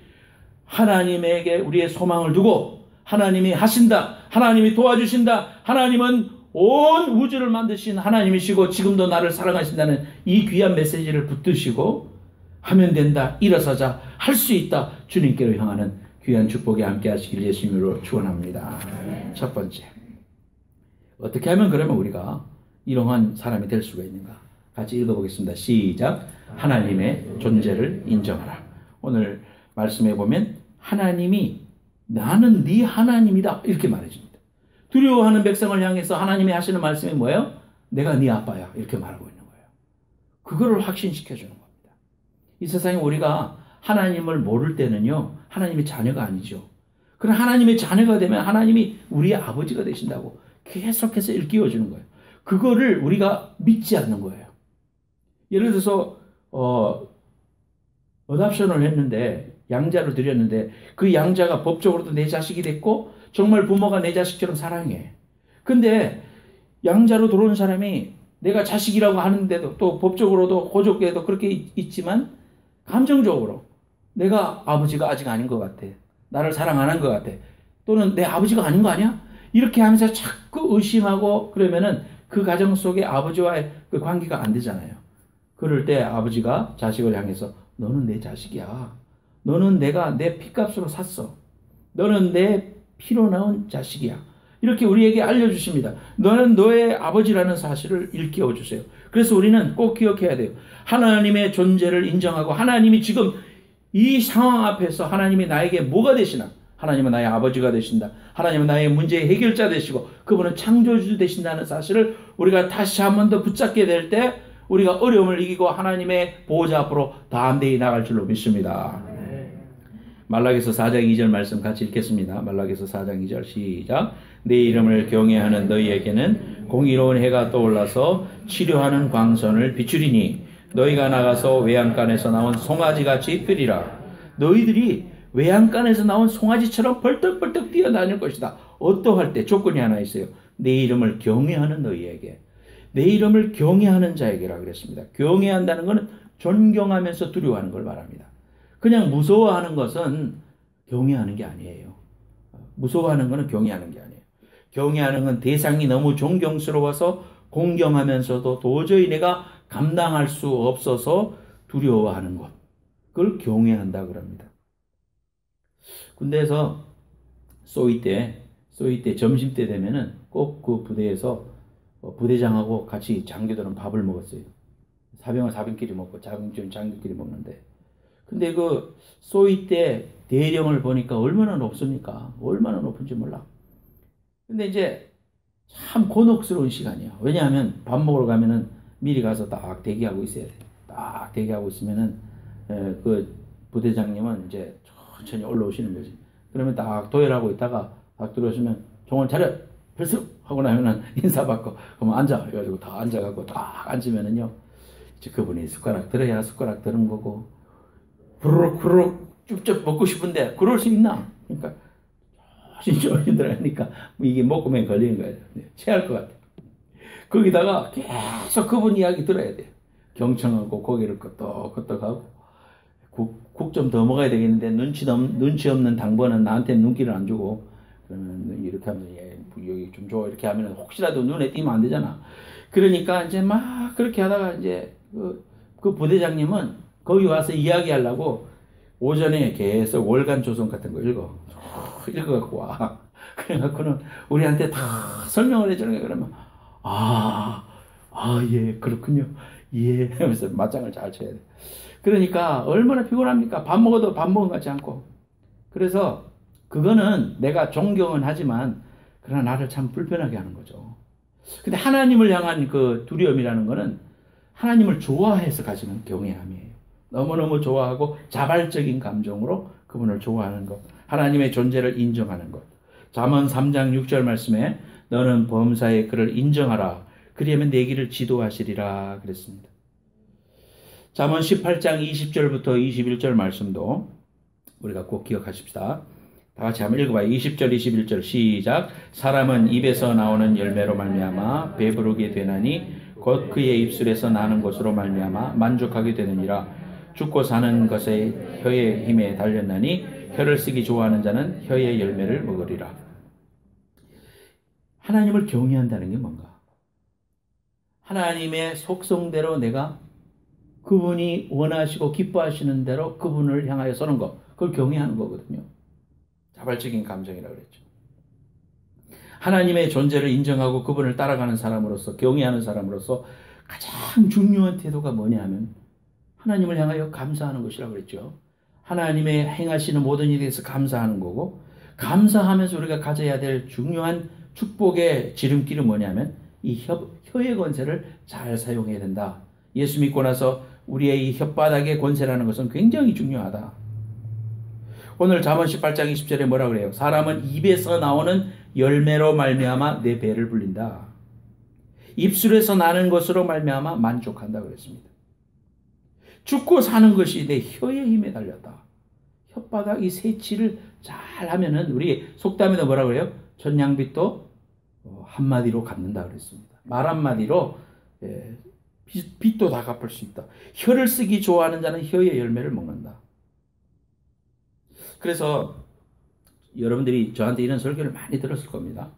하나님에게 우리의 소망을 두고 하나님이 하신다. 하나님이 도와주신다. 하나님은 온 우주를 만드신 하나님이시고 지금도 나를 사랑하신다는 이 귀한 메시지를 붙드시고 하면 된다. 일어서자. 할 수 있다. 주님께로 향하는 귀한 축복에 함께 하시길 예수님으로 축원합니다. 첫 번째. 어떻게 하면 그러면 우리가 이러한 사람이 될 수가 있는가? 같이 읽어보겠습니다. 시작. 하나님의 존재를 인정하라. 오늘 말씀해 보면 하나님이 나는 네 하나님이다 이렇게 말해줍니다. 두려워하는 백성을 향해서 하나님이 하시는 말씀이 뭐예요? 내가 네 아빠야 이렇게 말하고 있는 거예요. 그거를 확신시켜 주는 겁니다. 이 세상에 우리가 하나님을 모를 때는요, 하나님의 자녀가 아니죠. 그러나 하나님의 자녀가 되면 하나님이 우리의 아버지가 되신다고 계속해서 일깨워 주는 거예요. 그거를 우리가 믿지 않는 거예요. 예를 들어서 어답션을 했는데 양자를 드렸는데 그 양자가 법적으로도 내 자식이 됐고 정말 부모가 내 자식처럼 사랑해. 근데 양자로 들어온 사람이 내가 자식이라고 하는데도 또 법적으로도 호족에도 그렇게 있지만 감정적으로 내가 아버지가 아직 아닌 것 같아. 나를 사랑 안 한 것 같아. 또는 내 아버지가 아닌 거 아니야? 이렇게 하면서 자꾸 의심하고 그러면은 그 가정 속에 아버지와의 그 관계가 안 되잖아요. 그럴 때 아버지가 자식을 향해서 너는 내 자식이야. 너는 내가 내 피값으로 샀어. 너는 내 피로 나온 자식이야. 이렇게 우리에게 알려주십니다. 너는 너의 아버지라는 사실을 일깨워 주세요. 그래서 우리는 꼭 기억해야 돼요. 하나님의 존재를 인정하고 하나님이 지금 이 상황 앞에서 하나님이 나에게 뭐가 되시나? 하나님은 나의 아버지가 되신다. 하나님은 나의 문제의 해결자 되시고 그분은 창조주 되신다는 사실을 우리가 다시 한 번 더 붙잡게 될 때 우리가 어려움을 이기고 하나님의 보호자 앞으로 담대히 나갈 줄로 믿습니다. 말라기서 4장 2절 말씀 같이 읽겠습니다. 말라기서 4장 2절 시작. 내 이름을 경외하는 너희에게는 공의로운 해가 떠올라서 치료하는 광선을 비추리니 너희가 나가서 외양간에서 나온 송아지같이 뛰리라. 너희들이 외양간에서 나온 송아지처럼 벌떡벌떡 뛰어다닐 것이다. 어떠할 때 조건이 하나 있어요. 내 이름을 경외하는 너희에게. 내 이름을 경외하는 자에게라 그랬습니다. 경외한다는 것은 존경하면서 두려워하는 걸 말합니다. 그냥 무서워하는 것은 경외하는 게 아니에요. 무서워하는 것은 경외하는 게 아니에요. 경외하는 건 대상이 너무 존경스러워서 공경하면서도 도저히 내가 감당할 수 없어서 두려워하는 것. 그걸 경외한다 그럽니다. 군대에서 쏘이 때 점심때 되면은 꼭 그 부대에서 부대장하고 같이 장교들은 밥을 먹었어요. 사병은 사병끼리 먹고 장교는 장교끼리 먹는데. 근데 그 쏘이 때 대령을 보니까 얼마나 높습니까? 얼마나 높은지 몰라. 근데 이제 참 곤혹스러운 시간이야. 왜냐하면 밥 먹으러 가면은 미리 가서 딱 대기하고 있어야 돼. 딱 대기하고 있으면은 그 부대장님은 이제 천천히 올라오시는 거지. 그러면 딱 도열하고 있다가 딱 들어오시면 종을 차려 필수 하고 나면은 인사받고 그러면 앉아 해가지고 다 앉아갖고 딱 앉으면은요 이제 그분이 숟가락 들어야 숟가락 드는 거고 부르륵 쭉쭉 먹고 싶은데 그럴 수 있나? 그러니까 조심 들어가니까 이게 목구멍에 걸리는 거예요. 체할 것 같아. 거기다가 계속 그분 이야기 들어야 돼요. 경청하고 고개를 끄덕끄덕하고 국 좀 더 먹어야 되겠는데 눈치 없는 당번은 나한테 눈길을 안 주고 그러면 이렇게 하면서 여기 좀 줘 이렇게 하면 혹시라도 눈에 띄면 안 되잖아. 그러니까 이제 막 그렇게 하다가 이제 그 부대장님은 거기 와서 이야기하려고 오전에 계속 월간 조선 같은 거 읽어갖고 와. 그래갖고는 우리한테 다 설명을 해주는 거야. 그러면 예, 그렇군요. 예, 하면서 맞장을 잘 쳐야 돼. 그러니까 얼마나 피곤합니까? 밥 먹어도 밥 먹은 것 같지 않고. 그래서 그거는 내가 존경은 하지만 그러나 나를 참 불편하게 하는 거죠. 근데 하나님을 향한 그 두려움이라는 거는 하나님을 좋아해서 가지는 경외함이에요. 너무너무 좋아하고 자발적인 감정으로 그분을 좋아하는 것. 하나님의 존재를 인정하는 것. 잠언 3장 6절 말씀에 너는 범사에 그를 인정하라. 그리하면 내 길을 지도하시리라 그랬습니다. 잠언 18장 20절부터 21절 말씀도 우리가 꼭 기억하십시다. 다 같이 한번 읽어봐요. 20절 21절 시작. 사람은 입에서 나오는 열매로 말미암아 배부르게 되나니 곧 그의 입술에서 나는 것으로 말미암아 만족하게 되느니라. 죽고 사는 것에 혀의 힘에 달렸나니 혀를 쓰기 좋아하는 자는 혀의 열매를 먹으리라. 하나님을 경외한다는 게 뭔가? 하나님의 속성대로 내가 그분이 원하시고 기뻐하시는 대로 그분을 향하여 서는 것, 그걸 경외하는 거거든요. 자발적인 감정이라고 그랬죠. 하나님의 존재를 인정하고 그분을 따라가는 사람으로서, 경외하는 사람으로서 가장 중요한 태도가 뭐냐 하면 하나님을 향하여 감사하는 것이라고 그랬죠. 하나님의 행하시는 모든 일에 대해서 감사하는 거고, 감사하면서 우리가 가져야 될 중요한 축복의 지름길은 뭐냐면 이 혀의 권세를 잘 사용해야 된다. 예수 믿고 나서 우리의 이 혓바닥의 권세라는 것은 굉장히 중요하다. 오늘 잠언 18장 20절에 뭐라 그래요? 사람은 입에서 나오는 열매로 말미암아 내 배를 불린다. 입술에서 나는 것으로 말미암아 만족한다 그랬습니다. 죽고 사는 것이 내 혀의 힘에 달렸다. 혓바닥 이 세치를 잘 하면은 우리 속담에도 뭐라 그래요? 전양빛도 한마디로 갚는다 그랬습니다. 말 한마디로 빚도 다 갚을 수 있다. 혀를 쓰기 좋아하는 자는 혀의 열매를 먹는다. 그래서 여러분들이 저한테 이런 설교를 많이 들었을 겁니다.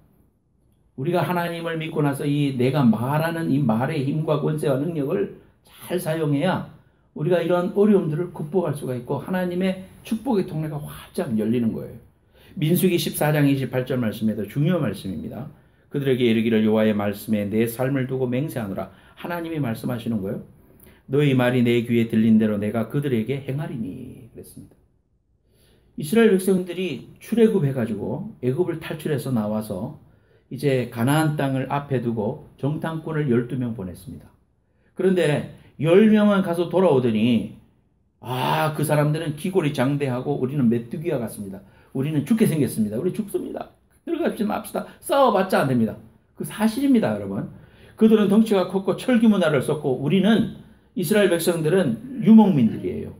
우리가 하나님을 믿고 나서 이 내가 말하는 이 말의 힘과 권세와 능력을 잘 사용해야 우리가 이런 어려움들을 극복할 수가 있고 하나님의 축복의 통로가 활짝 열리는 거예요. 민수기 14장 28절 말씀에도 중요한 말씀입니다. 그들에게 이르기를 여호와의 말씀에 내 삶을 두고 맹세하노라. 하나님이 말씀하시는 거예요. 너희 말이 내 귀에 들린 대로 내가 그들에게 행하리니 그랬습니다. 이스라엘 백성들이 출애굽해가지고 애굽을 탈출해서 나와서 이제 가나안 땅을 앞에 두고 정탐꾼을 12명 보냈습니다. 그런데 10명은 가서 돌아오더니 그 사람들은 기골이 장대하고 우리는 메뚜기와 같습니다. 우리는 죽게 생겼습니다. 우리 죽습니다. 들어가지 맙시다. 싸워봤자 안 됩니다. 그 사실입니다, 여러분. 그들은 덩치가 컸고 철기 문화를 썼고 우리는 이스라엘 백성들은 유목민들이에요.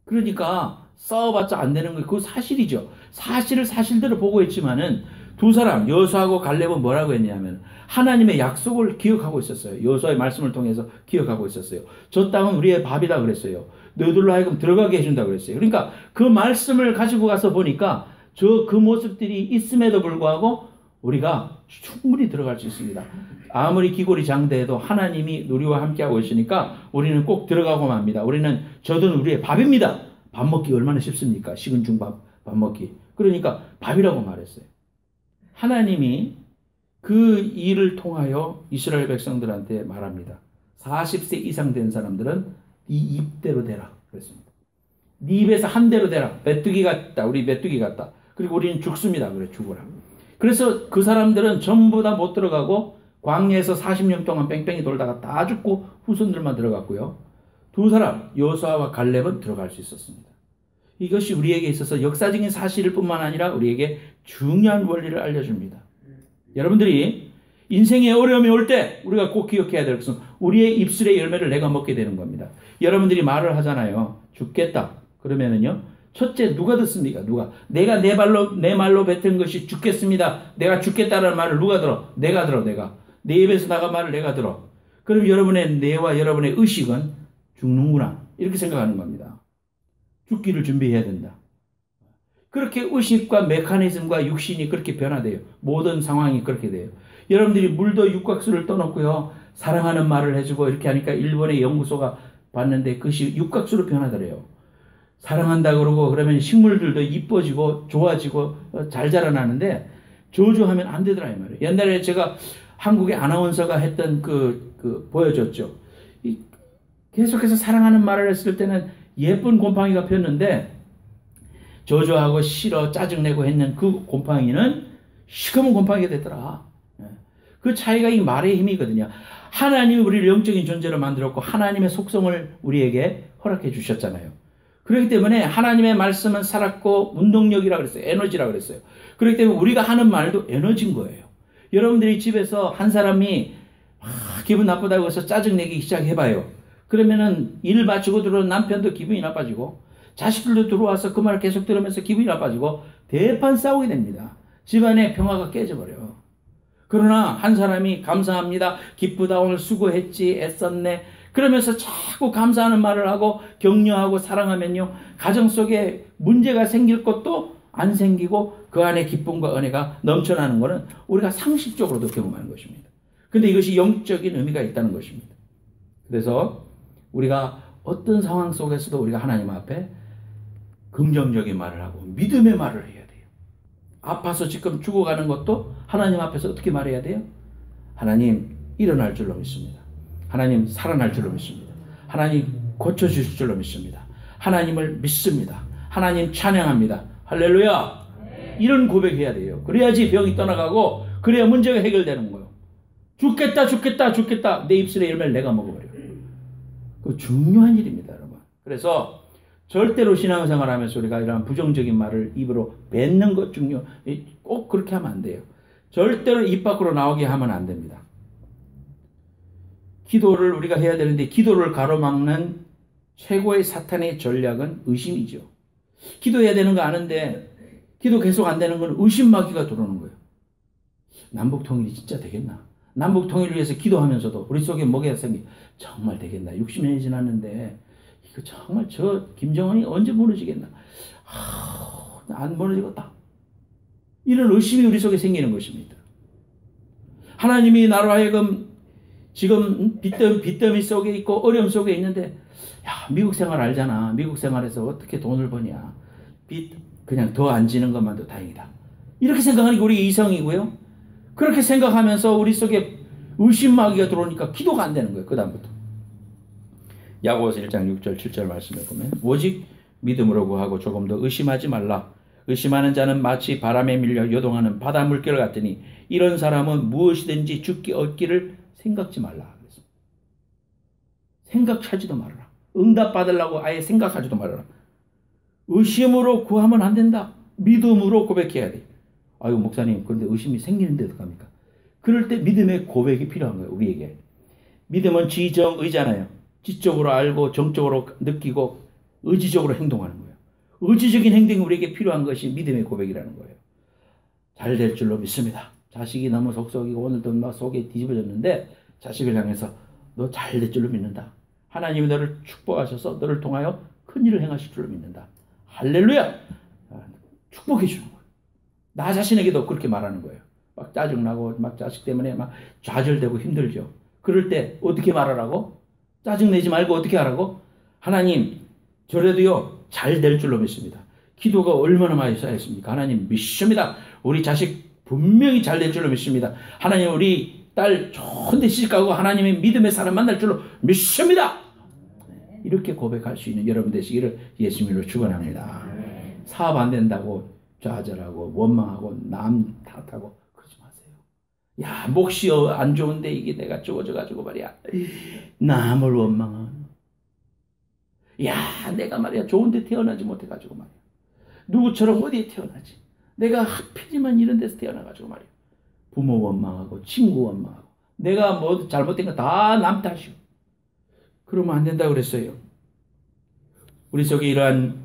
그러니까 싸워봤자 안 되는 거, 그거 사실이죠. 사실을 사실대로 보고 있지만은 두 사람 여호수아하고 갈렙은 뭐라고 했냐면 하나님의 약속을 기억하고 있었어요. 여호수아의 말씀을 통해서 기억하고 있었어요. 저 땅은 우리의 밥이다 그랬어요. 너희들로 하여금 들어가게 해준다 그랬어요. 그러니까 그 말씀을 가지고 가서 보니까 그 모습들이 있음에도 불구하고 우리가 충분히 들어갈 수 있습니다. 아무리 기골이 장대해도 하나님이 우리와 함께하고 있으니까 우리는 꼭 들어가고 맙니다. 우리는 저들은 우리의 밥입니다. 밥 먹기 얼마나 쉽습니까? 식은 죽밥 밥 먹기. 그러니까 밥이라고 말했어요. 하나님이 그 일을 통하여 이스라엘 백성들한테 말합니다. 40세 이상 된 사람들은 네 입대로 되라 그랬습니다. 네 입에서 한 대로 되라. 메뚜기 같다. 우리 메뚜기 같다. 그리고 우리는 죽습니다. 그래 죽어라. 그래서 그 사람들은 전부 다 못 들어가고 광야에서 40년 동안 뺑뺑이 돌다가 다 죽고 후손들만 들어갔고요. 두 사람 여호수아와 갈렙은 들어갈 수 있었습니다. 이것이 우리에게 있어서 역사적인 사실일 뿐만 아니라 우리에게 중요한 원리를 알려줍니다. 여러분들이 인생의 어려움이 올 때 우리가 꼭 기억해야 될 것은 우리의 입술의 열매를 내가 먹게 되는 겁니다. 여러분들이 말을 하잖아요. 죽겠다. 그러면은요. 첫째 누가 듣습니까? 누가? 내가 내 말로 뱉은 것이 죽겠습니다. 내가 죽겠다라는 말을 누가 들어? 내가 들어. 내가. 내 입에서 나간 말을 내가 들어. 그럼 여러분의 뇌와 여러분의 의식은 죽는구나. 이렇게 생각하는 겁니다. 죽기를 준비해야 된다. 그렇게 의식과 메커니즘과 육신이 그렇게 변화돼요. 모든 상황이 그렇게 돼요. 여러분들이 물도 육각수를 떠놓고요. 사랑하는 말을 해주고 이렇게 하니까 일본의 연구소가 봤는데 그것이 육각수로 변하더래요. 사랑한다 그러고 그러면 식물들도 이뻐지고 좋아지고 잘 자라나는데 저주하면 안 되더라 이 말이에요. 옛날에 제가 한국의 아나운서가 했던 보여줬죠. 계속해서 사랑하는 말을 했을 때는 예쁜 곰팡이가 폈는데 저주하고 싫어 짜증내고 했는 그 곰팡이는 시커먼 곰팡이가 됐더라. 그 차이가 이 말의 힘이거든요. 하나님이 우리를 영적인 존재로 만들었고 하나님의 속성을 우리에게 허락해 주셨잖아요. 그렇기 때문에 하나님의 말씀은 살았고 운동력이라고 그랬어요. 에너지라고 그랬어요. 그렇기 때문에 우리가 하는 말도 에너지인 거예요. 여러분들이 집에서 한 사람이 기분 나쁘다고 해서 짜증내기 시작해봐요. 그러면은 일 마치고 들어온 남편도 기분이 나빠지고 자식들도 들어와서 그 말을 계속 들으면서 기분이 나빠지고 대판 싸우게 됩니다. 집안의 평화가 깨져버려. 그러나 한 사람이 감사합니다. 기쁘다. 오늘 수고했지. 애썼네. 그러면서 자꾸 감사하는 말을 하고 격려하고 사랑하면요. 가정 속에 문제가 생길 것도 안 생기고 그 안에 기쁨과 은혜가 넘쳐나는 것은 우리가 상식적으로도 경험하는 것입니다. 근데 이것이 영적인 의미가 있다는 것입니다. 그래서 우리가 어떤 상황 속에서도 우리가 하나님 앞에 긍정적인 말을 하고 믿음의 말을 해야 돼요. 아파서 지금 죽어가는 것도 하나님 앞에서 어떻게 말해야 돼요? 하나님 일어날 줄로 믿습니다. 하나님 살아날 줄로 믿습니다. 하나님 고쳐주실 줄로 믿습니다. 하나님을 믿습니다. 하나님 찬양합니다. 할렐루야. 이런 고백해야 돼요. 그래야지 병이 떠나가고 그래야 문제가 해결되는 거예요. 죽겠다 죽겠다 죽겠다 내 입술의 열매를 내가 먹어버려요. 그 중요한 일입니다, 여러분. 그래서 절대로 신앙생활 하면서 우리가 이런 부정적인 말을 입으로 뱉는 것 꼭 그렇게 하면 안 돼요. 절대로 입 밖으로 나오게 하면 안 됩니다. 기도를 우리가 해야 되는데 기도를 가로막는 최고의 사탄의 전략은 의심이죠. 기도해야 되는 거 아는데 기도 계속 안 되는 건 의심마귀가 들어오는 거예요. 남북통일이 진짜 되겠나? 남북통일을 위해서 기도하면서도 우리 속에 뭐가 생기? 정말 되겠나? 60년이 지났는데 이거 정말 저 김정은이 언제 무너지겠나? 안 무너지겠다. 이런 의심이 우리 속에 생기는 것입니다. 하나님이 나로 하여금 지금 빚더미 속에 있고 어려움 속에 있는데 야, 미국 생활 알잖아. 미국 생활에서 어떻게 돈을 버냐. 빚 그냥 더 안 지는 것만도 다행이다. 이렇게 생각하는 게 우리 이성이고요. 그렇게 생각하면서 우리 속에 의심마귀가 들어오니까 기도가 안 되는 거예요. 그 다음부터. 야고보서 1장 6절 7절 말씀을 보면 오직 믿음으로 구하고 조금 더 의심하지 말라. 의심하는 자는 마치 바람에 밀려 요동하는 바다 물결 같으니 이런 사람은 무엇이든지 죽기 얻기를 생각지 말라. 생각하지도 말아라. 응답 받으려고 아예 생각하지도 말아라. 의심으로 구하면 안 된다. 믿음으로 고백해야 돼. 아유 목사님 그런데 의심이 생기는데 어떡합니까? 그럴 때 믿음의 고백이 필요한 거예요. 우리에게. 믿음은 지정의잖아요. 지적으로 알고 정적으로 느끼고 의지적으로 행동하는 거예요. 의지적인 행동이 우리에게 필요한 것이 믿음의 고백이라는 거예요. 잘 될 줄로 믿습니다. 자식이 너무 속썩이고 오늘도 막 속에 뒤집어졌는데 자식을 향해서 너 잘 될 줄로 믿는다. 하나님이 너를 축복하셔서 너를 통하여 큰일을 행하실 줄로 믿는다. 할렐루야. 축복해 주는 거예요. 나 자신에게도 그렇게 말하는 거예요. 막 짜증나고 막 자식 때문에 막 좌절되고 힘들죠. 그럴 때 어떻게 말하라고? 짜증내지 말고 어떻게 하라고? 하나님 저래도요 잘 될 줄로 믿습니다. 기도가 얼마나 많이 쌓였습니까? 하나님 믿습니다. 우리 자식 분명히 잘 될 줄로 믿습니다. 하나님 우리 딸 좋은 데 시집가고 하나님의 믿음의 사람 만날 줄로 믿습니다. 이렇게 고백할 수 있는 여러분 되시기를 예수님으로 축원합니다. 사업 안 된다고 좌절하고 원망하고 남 탓하고 그러지 마세요. 야 몫이 안 좋은데 이게 내가 죽어져가지고 말이야 남을 원망하는. 야 내가 말이야 좋은데 태어나지 못해가지고 말이야 누구처럼 어디에 태어나지 내가 하필이면 이런 데서 태어나가지고 말이야 부모 원망하고 친구 원망하고 내가 뭐 잘못된 거 다 남 탓이고 그러면 안 된다고 그랬어요. 우리 속에 이러한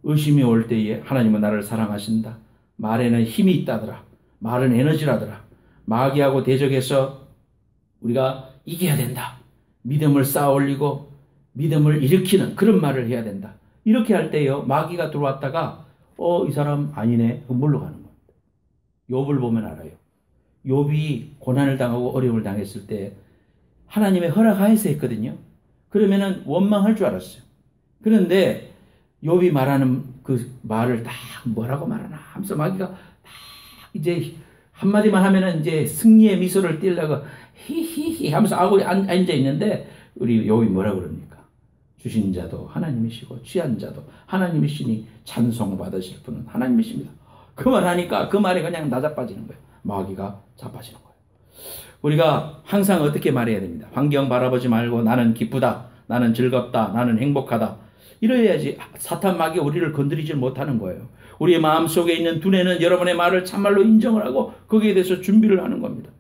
의심이 올 때에 하나님은 나를 사랑하신다. 말에는 힘이 있다더라. 말은 에너지라더라. 마귀하고 대적해서 우리가 이겨야 된다. 믿음을 쌓아 올리고 믿음을 일으키는 그런 말을 해야 된다. 이렇게 할 때요. 마귀가 들어왔다가 이 사람 아니네. 물러가는 겁니다. 욥을 보면 알아요. 욥이 고난을 당하고 어려움을 당했을 때 하나님의 허락하에서 했거든요. 그러면은 원망할 줄 알았어요. 그런데 욥이 말하는 그 말을 다 뭐라고 말하나 하면서 마귀가 다 이제 한마디만 하면은 이제 승리의 미소를 띠려고 히히히 하면서 아고 앉아 있는데 우리 욥이 뭐라고 그럽니까? 주신 자도 하나님이시고 취한 자도 하나님이시니 찬송받으실 분은 하나님이십니다. 그 말 하니까 그 말에 그냥 나자빠지는 거예요. 마귀가 자빠지는 거예요. 우리가 항상 어떻게 말해야 됩니다. 환경 바라보지 말고 나는 기쁘다. 나는 즐겁다. 나는 행복하다. 이래야지 사탄 마귀가 우리를 건드리지 못하는 거예요. 우리의 마음속에 있는 두뇌는 여러분의 말을 참말로 인정을 하고 거기에 대해서 준비를 하는 겁니다.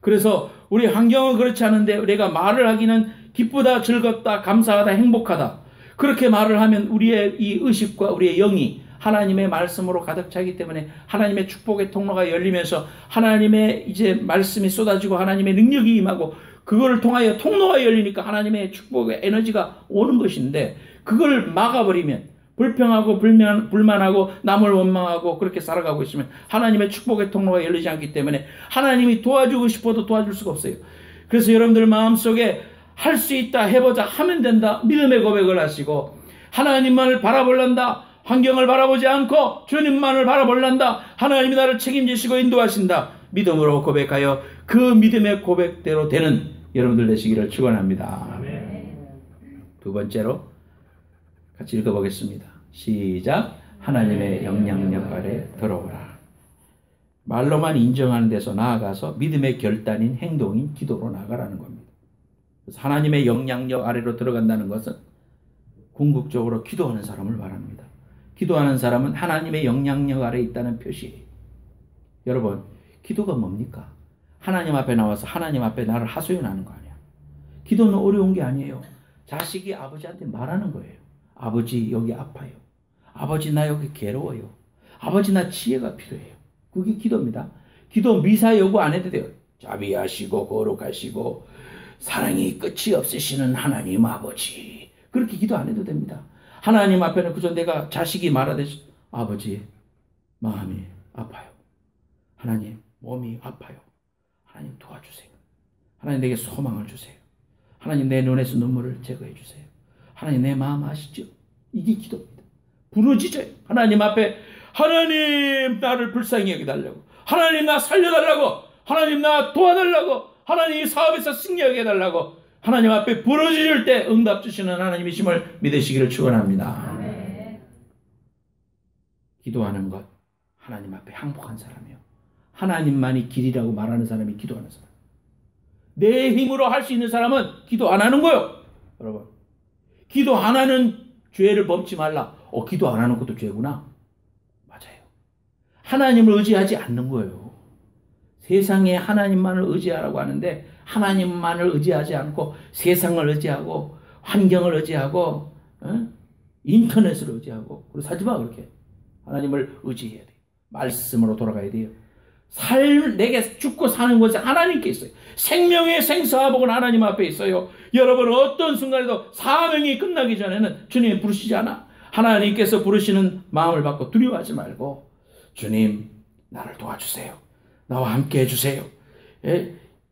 그래서 우리 환경은 그렇지 않은데 우리가 말을 하기는 기쁘다, 즐겁다, 감사하다, 행복하다. 그렇게 말을 하면 우리의 이 의식과 우리의 영이 하나님의 말씀으로 가득 차기 때문에 하나님의 축복의 통로가 열리면서 하나님의 이제 말씀이 쏟아지고 하나님의 능력이 임하고 그걸 통하여 통로가 열리니까 하나님의 축복의 에너지가 오는 것인데 그걸 막아버리면 불평하고 불만하고 남을 원망하고 그렇게 살아가고 있으면 하나님의 축복의 통로가 열리지 않기 때문에 하나님이 도와주고 싶어도 도와줄 수가 없어요. 그래서 여러분들 마음속에 할 수 있다, 해보자, 하면 된다, 믿음의 고백을 하시고 하나님만을 바라볼란다, 환경을 바라보지 않고 주님만을 바라볼란다, 하나님이 나를 책임지시고 인도하신다, 믿음으로 고백하여 그 믿음의 고백대로 되는 여러분들 되시기를 축원합니다. 두 번째로 같이 읽어보겠습니다. 시작. 하나님의 영향력 아래 들어오라. 말로만 인정하는 데서 나아가서 믿음의 결단인 행동인 기도로 나아가라는 겁니다. 그래서 하나님의 영향력 아래로 들어간다는 것은 궁극적으로 기도하는 사람을 말합니다. 기도하는 사람은 하나님의 영향력 아래 있다는 표시예요. 여러분, 기도가 뭡니까? 하나님 앞에 나와서 하나님 앞에 나를 하소연하는 거 아니야. 기도는 어려운 게 아니에요. 자식이 아버지한테 말하는 거예요. 아버지 여기 아파요. 아버지 나 여기 괴로워요. 아버지 나 지혜가 필요해요. 그게 기도입니다. 기도 미사 요구 안 해도 돼요. 자비하시고 거룩하시고 사랑이 끝이 없으시는 하나님 아버지. 그렇게 기도 안 해도 됩니다. 하나님 앞에는 그저 내가 자식이 말하듯이 아버지 마음이 아파요. 하나님 몸이 아파요. 하나님 도와주세요. 하나님 내게 소망을 주세요. 하나님 내 눈에서 눈물을 제거해 주세요. 하나님 내 마음 아시죠? 이게 기도입니다. 부르짖어요. 하나님 앞에 하나님 나를 불쌍히 여기달라고, 하나님 나 살려달라고, 하나님 나 도와달라고, 하나님 이 사업에서 승리하게 해달라고 하나님 앞에 부르짖을 때 응답 주시는 하나님이심을 믿으시기를 축원합니다. 기도하는 것, 하나님 앞에 항복한 사람이요. 하나님만이 길이라고 말하는 사람이 기도하는 사람. 내 힘으로 할 수 있는 사람은 기도 안 하는 거예요. 여러분, 기도 안 하는 죄를 범치 말라. 기도 안 하는 것도 죄구나. 맞아요. 하나님을 의지하지 않는 거예요. 세상에 하나님만을 의지하라고 하는데 하나님만을 의지하지 않고 세상을 의지하고 환경을 의지하고 인터넷을 의지하고 그리고 살지 마. 그렇게 하나님을 의지해야 돼요. 말씀으로 돌아가야 돼요. 내게 죽고 사는 것이 하나님께 있어요. 생명의 생사복은 하나님 앞에 있어요. 여러분 어떤 순간에도 사명이 끝나기 전에는 주님 부르시지 않아. 하나님께서 부르시는 마음을 받고 두려워하지 말고 주님 나를 도와주세요. 나와 함께 해주세요.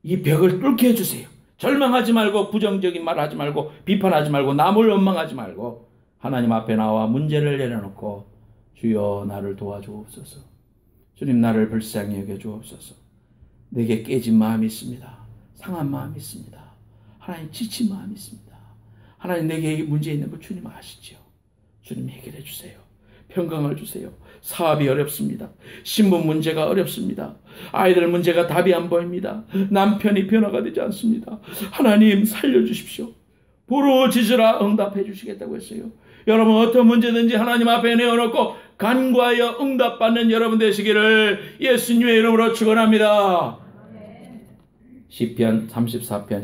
이 벽을 뚫게 해주세요. 절망하지 말고 부정적인 말 하지 말고 비판하지 말고 남을 원망하지 말고 하나님 앞에 나와 문제를 내려놓고 주여 나를 도와주옵소서. 주님 나를 불쌍히 여겨주옵소서. 내게 깨진 마음이 있습니다. 상한 마음이 있습니다. 하나님 지친 마음이 있습니다. 하나님 내게 문제 있는 거 주님 아시죠? 주님 해결해 주세요. 평강을 주세요. 사업이 어렵습니다. 신분 문제가 어렵습니다. 아이들 문제가 답이 안 보입니다. 남편이 변화가 되지 않습니다. 하나님 살려주십시오. 부르짖으라 응답해 주시겠다고 했어요. 여러분 어떤 문제든지 하나님 앞에 내어놓고 간구하여 응답받는 여러분 되시기를 예수님의 이름으로 축원합니다. 시편 34편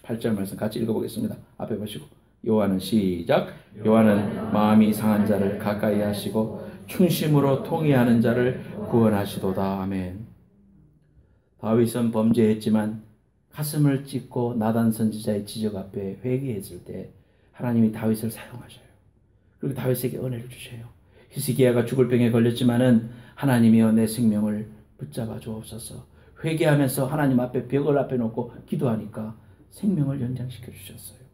18절 말씀 같이 읽어보겠습니다. 앞에 보시고 여호와는 시작. 여호와는 마음이 상한 자를 가까이 하시고 충심으로 통회하는 자를 구원하시도다. 아멘. 다윗은 범죄했지만 가슴을 찢고 나단 선지자의 지적 앞에 회개했을 때 하나님이 다윗을 사용하셔요. 그리고 다윗에게 은혜를 주셔요. 히스기야가 죽을 병에 걸렸지만은 하나님이여 내 생명을 붙잡아 주옵소서. 회개하면서 하나님 앞에 벽을 앞에 놓고 기도하니까 생명을 연장시켜 주셨어요.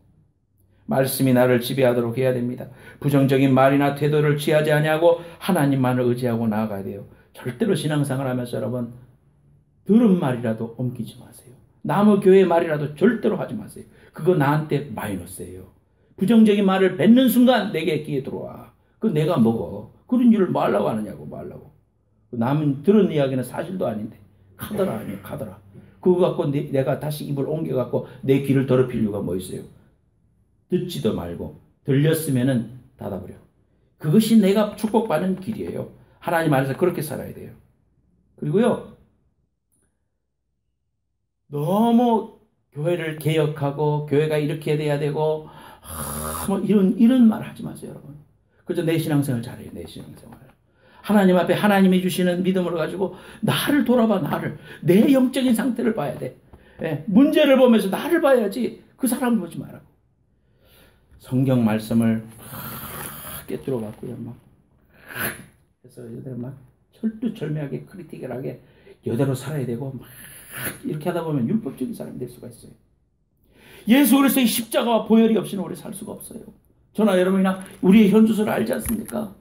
말씀이 나를 지배하도록 해야 됩니다. 부정적인 말이나 태도를 취하지 아니하고 하나님만을 의지하고 나아가야 돼요. 절대로 신앙생활 하면서 여러분 들은 말이라도 옮기지 마세요. 남의 교회 말이라도 절대로 하지 마세요. 그거 나한테 마이너스예요. 부정적인 말을 뱉는 순간 내게 귀에 들어와. 그거 내가 먹어. 그런 일을 뭐 하려고 하느냐고. 뭐 하려고. 남은 들은 이야기는 사실도 아닌데 카더라 아니에요. 카더라. 그거 갖고 내가 다시 입을 옮겨갖고 내 귀를 더럽힐 이유가 뭐 있어요. 듣지도 말고 들렸으면은 닫아버려. 그것이 내가 축복받는 길이에요. 하나님 안에서 그렇게 살아야 돼요. 그리고요. 너무 교회를 개혁하고 교회가 이렇게 돼야 되고 뭐 이런 말 하지 마세요, 여러분. 그저 내 신앙생활 잘해요. 내 신앙생활. 하나님 앞에 하나님이 주시는 믿음을 가지고 나를 돌아봐. 나를. 내 영적인 상태를 봐야 돼. 예, 문제를 보면서 나를 봐야지 그 사람을 보지 말라고. 성경 말씀을 깨뜨려 갖고요. 막 그래서 막 철두철미하게 크리티컬하게 여대로 살아야 되고 막 이렇게 하다 보면 율법적인 사람이 될 수가 있어요. 예수 그리스도의 십자가와 보혈이 없이는 우리 살 수가 없어요. 저나 여러분이나 우리의 현주소를 알지 않습니까?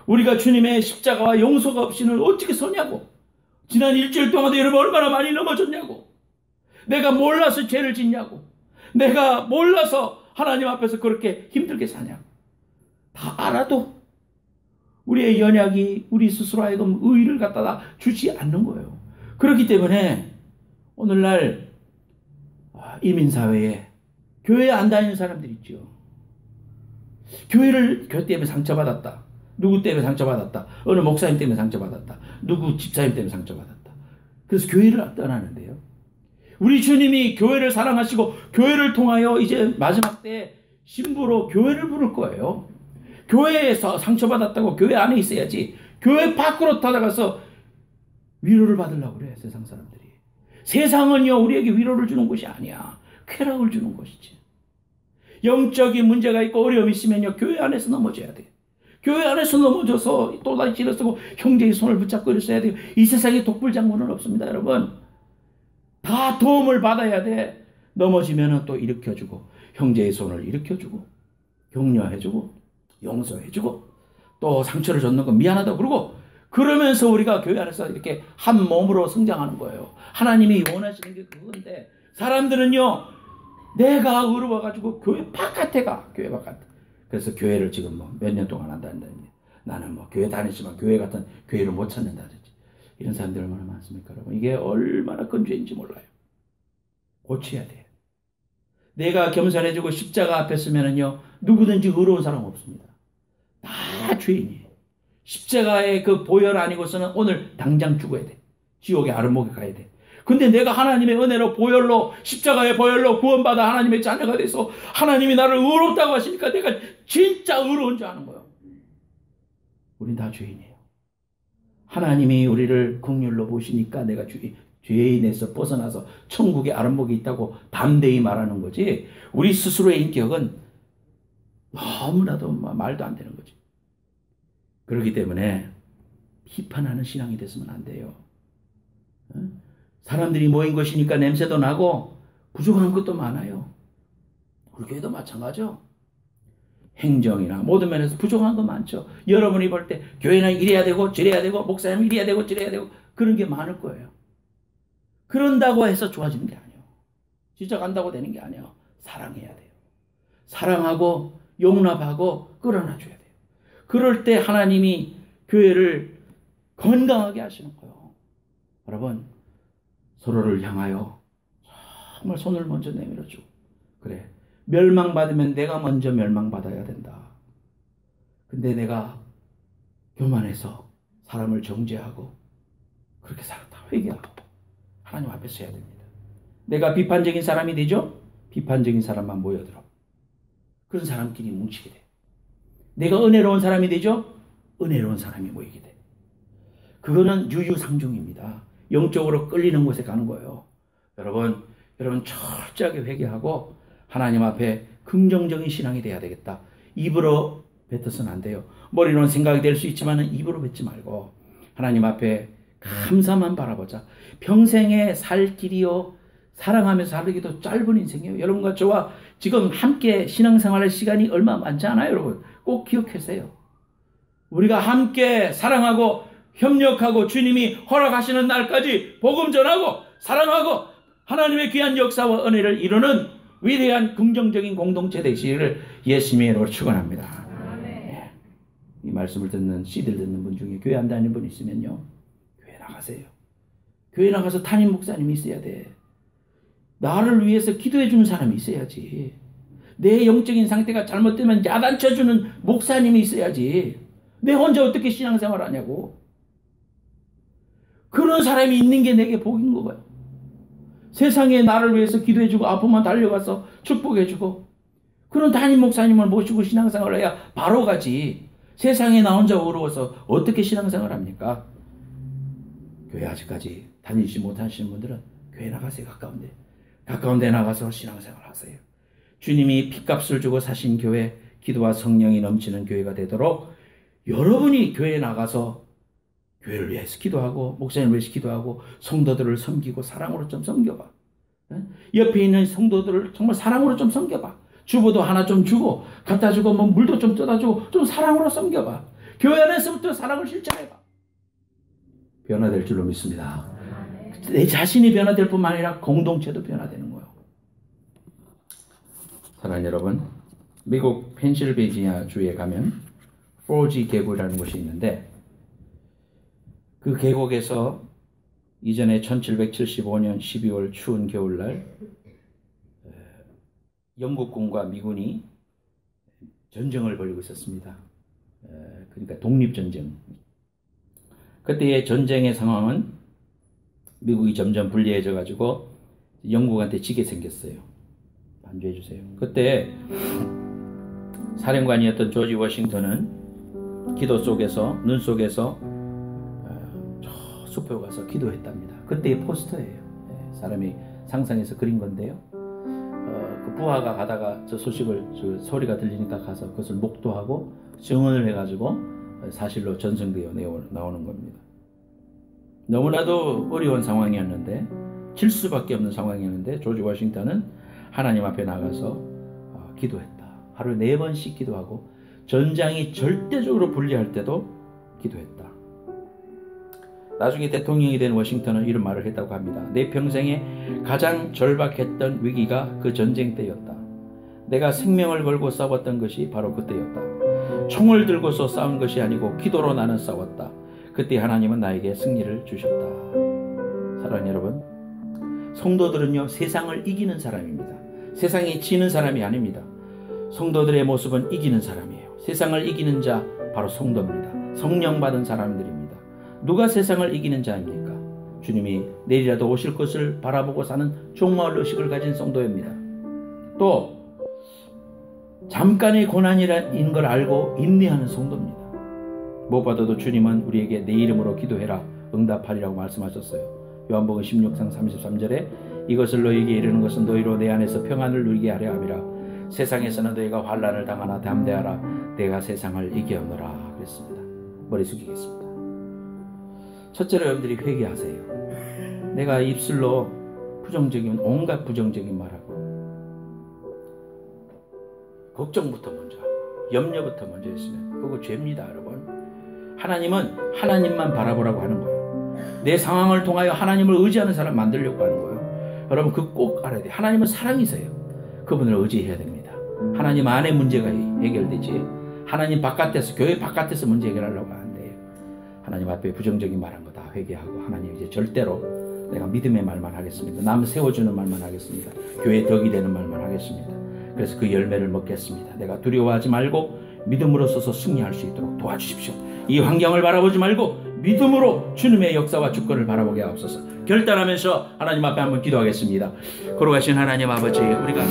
우리가 주님의 십자가와 용서가 없이는 어떻게 서냐고. 지난 일주일 동안도 여러분 얼마나 많이 넘어졌냐고. 내가 몰라서 죄를 짓냐고. 내가 몰라서 하나님 앞에서 그렇게 힘들게 사냐고. 다 알아도 우리의 연약이 우리 스스로 하여금 의의를 갖다가 주지 않는 거예요. 그렇기 때문에 오늘날 이민사회에 교회에 안 다니는 사람들이 있죠. 교회 때문에 상처받았다. 누구 때문에 상처받았다. 어느 목사님 때문에 상처받았다. 누구 집사님 때문에 상처받았다. 그래서 교회를 떠나는데요. 우리 주님이 교회를 사랑하시고 교회를 통하여 이제 마지막 때 신부로 교회를 부를 거예요. 교회에서 상처받았다고 교회 안에 있어야지. 교회 밖으로 타다가서 위로를 받으려고 그래, 세상 사람들이. 세상은요, 우리에게 위로를 주는 것이 아니야. 쾌락을 주는 것이지. 영적인 문제가 있고 어려움이 있으면요, 교회 안에서 넘어져야 돼. 교회 안에서 넘어져서 또다시 일어서고 형제의 손을 붙잡고 일어서야 돼요. 이 세상에 독불장군은 없습니다, 여러분. 다 도움을 받아야 돼. 넘어지면은 또 일으켜주고, 형제의 손을 일으켜주고, 격려해주고, 용서해주고, 또 상처를 줬는 건 미안하다고 그러고, 그러면서 우리가 교회 안에서 이렇게 한 몸으로 성장하는 거예요. 하나님이 원하시는 게 그건데, 사람들은요, 내가 의로워가지고 교회 바깥에 가. 교회 바깥에. 그래서 교회를 지금 뭐 몇 년 동안 안 다닌다. 나는 뭐 교회 다니지만 교회 같은 교회를 못 찾는다든지. 이런 사람들 얼마나 많습니까, 여러분? 이게 얼마나 큰 죄인지 몰라요. 고쳐야 돼요. 내가 겸손해지고 십자가 앞에 서면은요, 누구든지 의로운 사람 없습니다. 다 죄인이에요. 십자가의 그 보혈 아니고서는 오늘 당장 죽어야 돼. 지옥의 아름목에 가야 돼. 근데 내가 하나님의 은혜로 보혈로, 십자가의 보혈로 구원받아 하나님의 자녀가 돼서 하나님이 나를 의롭다고 하시니까 내가 진짜 의로운 줄 아는 거예요. 우린 다 죄인이에요. 하나님이 우리를 긍휼로 보시니까 내가 죄인에서 벗어나서 천국의 아름목이 있다고 담대히 말하는 거지. 우리 스스로의 인격은 너무나도 말도 안 되는 거지. 그렇기 때문에 비판하는 신앙이 됐으면 안 돼요. 사람들이 모인 것이니까 냄새도 나고 부족한 것도 많아요. 우리 교회도 마찬가지죠. 행정이나 모든 면에서 부족한 거 많죠. 여러분이 볼 때 교회는 이래야 되고 저래야 되고 목사님은 이래야 되고 저래야 되고 그런 게 많을 거예요. 그런다고 해서 좋아지는 게 아니에요. 지적한다고 되는 게 아니에요. 사랑해야 돼요. 사랑하고 용납하고 끌어놔줘야 돼요. 그럴 때 하나님이 교회를 건강하게 하시는 거예요. 여러분, 서로를 향하여 정말 손을 먼저 내밀어주고, 그래, 멸망받으면 내가 먼저 멸망받아야 된다. 근데 내가 교만해서 사람을 정죄하고 그렇게 살았다. 회개하고 하나님 앞에 서야 됩니다. 내가 비판적인 사람이 되죠? 비판적인 사람만 모여들어. 그런 사람끼리 뭉치게 돼. 내가 은혜로운 사람이 되죠? 은혜로운 사람이 모이게 돼. 그거는 유유상종입니다. 영적으로 끌리는 곳에 가는 거예요. 여러분 철저하게 회개하고 하나님 앞에 긍정적인 신앙이 돼야 되겠다. 입으로 뱉어서는 안 돼요. 머리로는 생각이 될 수 있지만 입으로 뱉지 말고 하나님 앞에 감사만 바라보자. 평생에 살 길이요, 사랑하면서 살기도 짧은 인생이에요. 여러분과 저와 지금 함께 신앙생활할 시간이 얼마 많지 않아요. 여러분 꼭 기억하세요. 우리가 함께 사랑하고 협력하고 주님이 허락하시는 날까지 복음 전하고 사랑하고 하나님의 귀한 역사와 은혜를 이루는 위대한 긍정적인 공동체 되시기를 예수님의 이름으로 축원합니다. 네. 이 말씀을 듣는 CD를 듣는 분 중에 교회 안 다니는 분 있으면요, 교회 나가세요. 교회 나가서 담임 목사님이 있어야 돼. 나를 위해서 기도해 주는 사람이 있어야지. 내 영적인 상태가 잘못되면 야단쳐 주는 목사님이 있어야지. 내 혼자 어떻게 신앙생활을 하냐고. 그런 사람이 있는 게 내게 복인 거예요. 세상에 나를 위해서 기도해주고 아프면 달려가서 축복해주고 그런 담임 목사님을 모시고 신앙생활을 해야 바로 가지. 세상에 나 혼자 어려워서 어떻게 신앙생활을 합니까? 교회 아직까지 다니지 못하시는 분들은 교회 나가세요. 가까운 데 나가서 신앙생활 하세요. 주님이 핏값을 주고 사신 교회, 기도와 성령이 넘치는 교회가 되도록 여러분이 교회에 나가서 교회를 위해서 기도하고 목사님을 위해서 기도하고 성도들을 섬기고 사랑으로 좀 섬겨봐. 옆에 있는 성도들을 정말 사랑으로 좀 섬겨봐. 주보도 하나 좀 주고 갖다 주고 뭐 물도 좀 떠다 주고 좀 사랑으로 섬겨봐. 교회 안에서부터 사랑을 실천해봐. 변화될 줄로 믿습니다. 내 자신이 변화될 뿐만 아니라 공동체도 변화되는 거예요. 사랑하는 여러분, 미국 펜실베이니아 주에 가면 포지 계곡이라는 곳이 있는데 그 계곡에서 이전에 1775년 12월 추운 겨울날 영국군과 미군이 전쟁을 벌이고 있었습니다. 그러니까 독립전쟁. 그때의 전쟁의 상황은 미국이 점점 불리해져 가지고 영국한테 지게 생겼어요. 반주해 주세요. 그때 사령관이었던 조지 워싱턴은 기도 속에서 눈 속에서 저 숲에 가서 기도했답니다. 그때의 포스터예요. 사람이 상상해서 그린 건데요. 그 부하가 가다가 저 소식을 저 소리가 들리니까 가서 그것을 목도하고 증언을 해가지고 사실로 전승되어 나오는 겁니다. 너무나도 어려운 상황이었는데 질 수밖에 없는 상황이었는데 조지 워싱턴은 하나님 앞에 나가서 기도했다. 하루에 4번씩 기도하고 전장이 절대적으로 불리할 때도 기도했다. 나중에 대통령이 된 워싱턴은 이런 말을 했다고 합니다. 내 평생에 가장 절박했던 위기가 그 전쟁 때였다. 내가 생명을 걸고 싸웠던 것이 바로 그때였다. 총을 들고서 싸운 것이 아니고 기도로 나는 싸웠다. 그때 하나님은 나에게 승리를 주셨다. 사랑하는 여러분, 성도들은요 세상을 이기는 사람입니다. 세상에 지는 사람이 아닙니다. 성도들의 모습은 이기는 사람이에요. 세상을 이기는 자 바로 성도입니다. 성령 받은 사람들입니다. 누가 세상을 이기는 자입니까? 주님이 내일이라도 오실 것을 바라보고 사는 종말 의식을 가진 성도입니다. 또 잠깐의 고난이라는 걸 알고 인내하는 성도입니다. 무엇보다도 주님은 우리에게 내 이름으로 기도해라 응답하리라고 말씀하셨어요. 요한복음 16장 33절에 이것을 너희에게 이르는 것은 너희로 내 안에서 평안을 누리게 하려 함이라. 세상에서는 너희가 환난을 당하나 담대하라. 내가 세상을 이겨노라 그랬습니다. 머리 숙이겠습니다. 첫째로 여러분들이 회개하세요. 내가 입술로 온갖 부정적인 말하고 걱정부터 먼저 하고 염려부터 먼저 했으면 그거 죄입니다. 여러분, 하나님은 하나님만 바라보라고 하는 거예요. 내 상황을 통하여 하나님을 의지하는 사람 만들려고 하는 거예요. 여러분 그거 꼭 알아야 돼요. 하나님은 사랑이세요. 그분을 의지해야 됩니다. 하나님 안에 문제가 해결되지 하나님 바깥에서, 교회 바깥에서 문제 해결하려고 하는데 하나님 앞에 부정적인 말한 거 다 회개하고 하나님 이제 절대로 내가 믿음의 말만 하겠습니다. 남 세워주는 말만 하겠습니다. 교회 덕이 되는 말만 하겠습니다. 그래서 그 열매를 먹겠습니다. 내가 두려워하지 말고 믿음으로 서서 승리할 수 있도록 도와주십시오. 이 환경을 바라보지 말고 믿음으로 주님의 역사와 주권을 바라보게 하옵소서. 결단하면서 하나님 앞에 한번 기도하겠습니다. 걸어가신 하나님 아버지, 우리가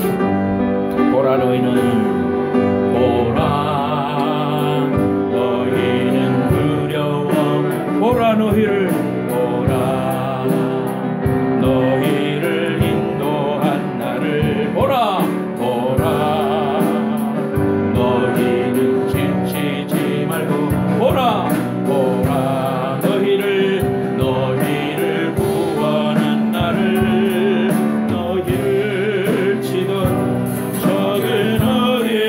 보라 너희는 보라 너희는 두려워 보라 너희를 보라 너희를 인도한 나를 보라 보라 너희는 지치지 말고 보라 보라 너희를 구원한 나를 너희를 치던 적은 어디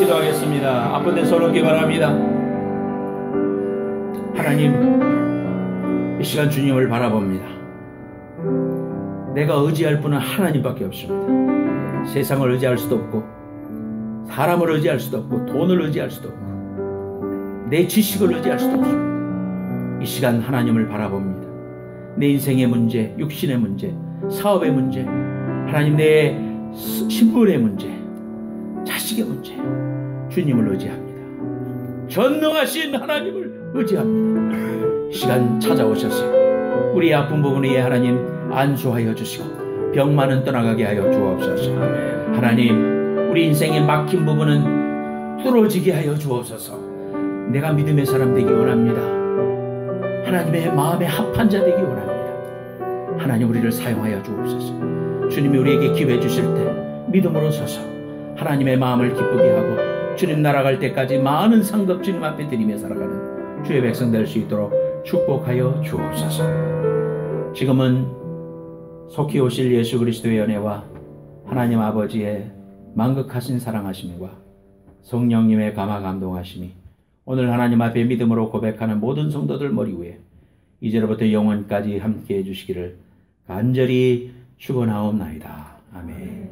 기도하겠습니다. 아픈 데 손 놓기 바랍니다. 하나님, 이 시간 주님을 바라봅니다. 내가 의지할 분은 하나님밖에 없습니다. 세상을 의지할 수도 없고, 사람을 의지할 수도 없고, 돈을 의지할 수도 없고, 내 지식을 의지할 수도 없습니다. 이 시간 하나님을 바라봅니다. 내 인생의 문제, 육신의 문제, 사업의 문제, 하나님 내 신분의 문제, 자식의 문제, 주님을 의지합니다. 전능하신 하나님을 의지합니다. 이 시간 찾아오셔서 우리의 아픈 부분에 하나님 안수하여 주시고 병만은 떠나가게 하여 주옵소서. 하나님, 우리 인생의 막힌 부분은 뚫어지게 하여 주옵소서. 내가 믿음의 사람 되기 원합니다. 하나님의 마음에 합한 자 되기 원합니다. 하나님, 우리를 사용하여 주옵소서. 주님이 우리에게 기회 주실 때 믿음으로 서서 하나님의 마음을 기쁘게 하고 주님 날아갈 때까지 많은 상급 주님 앞에 드리며 살아가는 주의 백성 될 수 있도록 축복하여 주옵소서. 지금은 속히 오실 예수 그리스도의 은혜와 하나님 아버지의 만극하신 사랑하심과 성령님의 감화 감동하심이 오늘 하나님 앞에 믿음으로 고백하는 모든 성도들 머리 위에 이제로부터 영원까지 함께해 주시기를 간절히 축원하옵나이다. 아멘.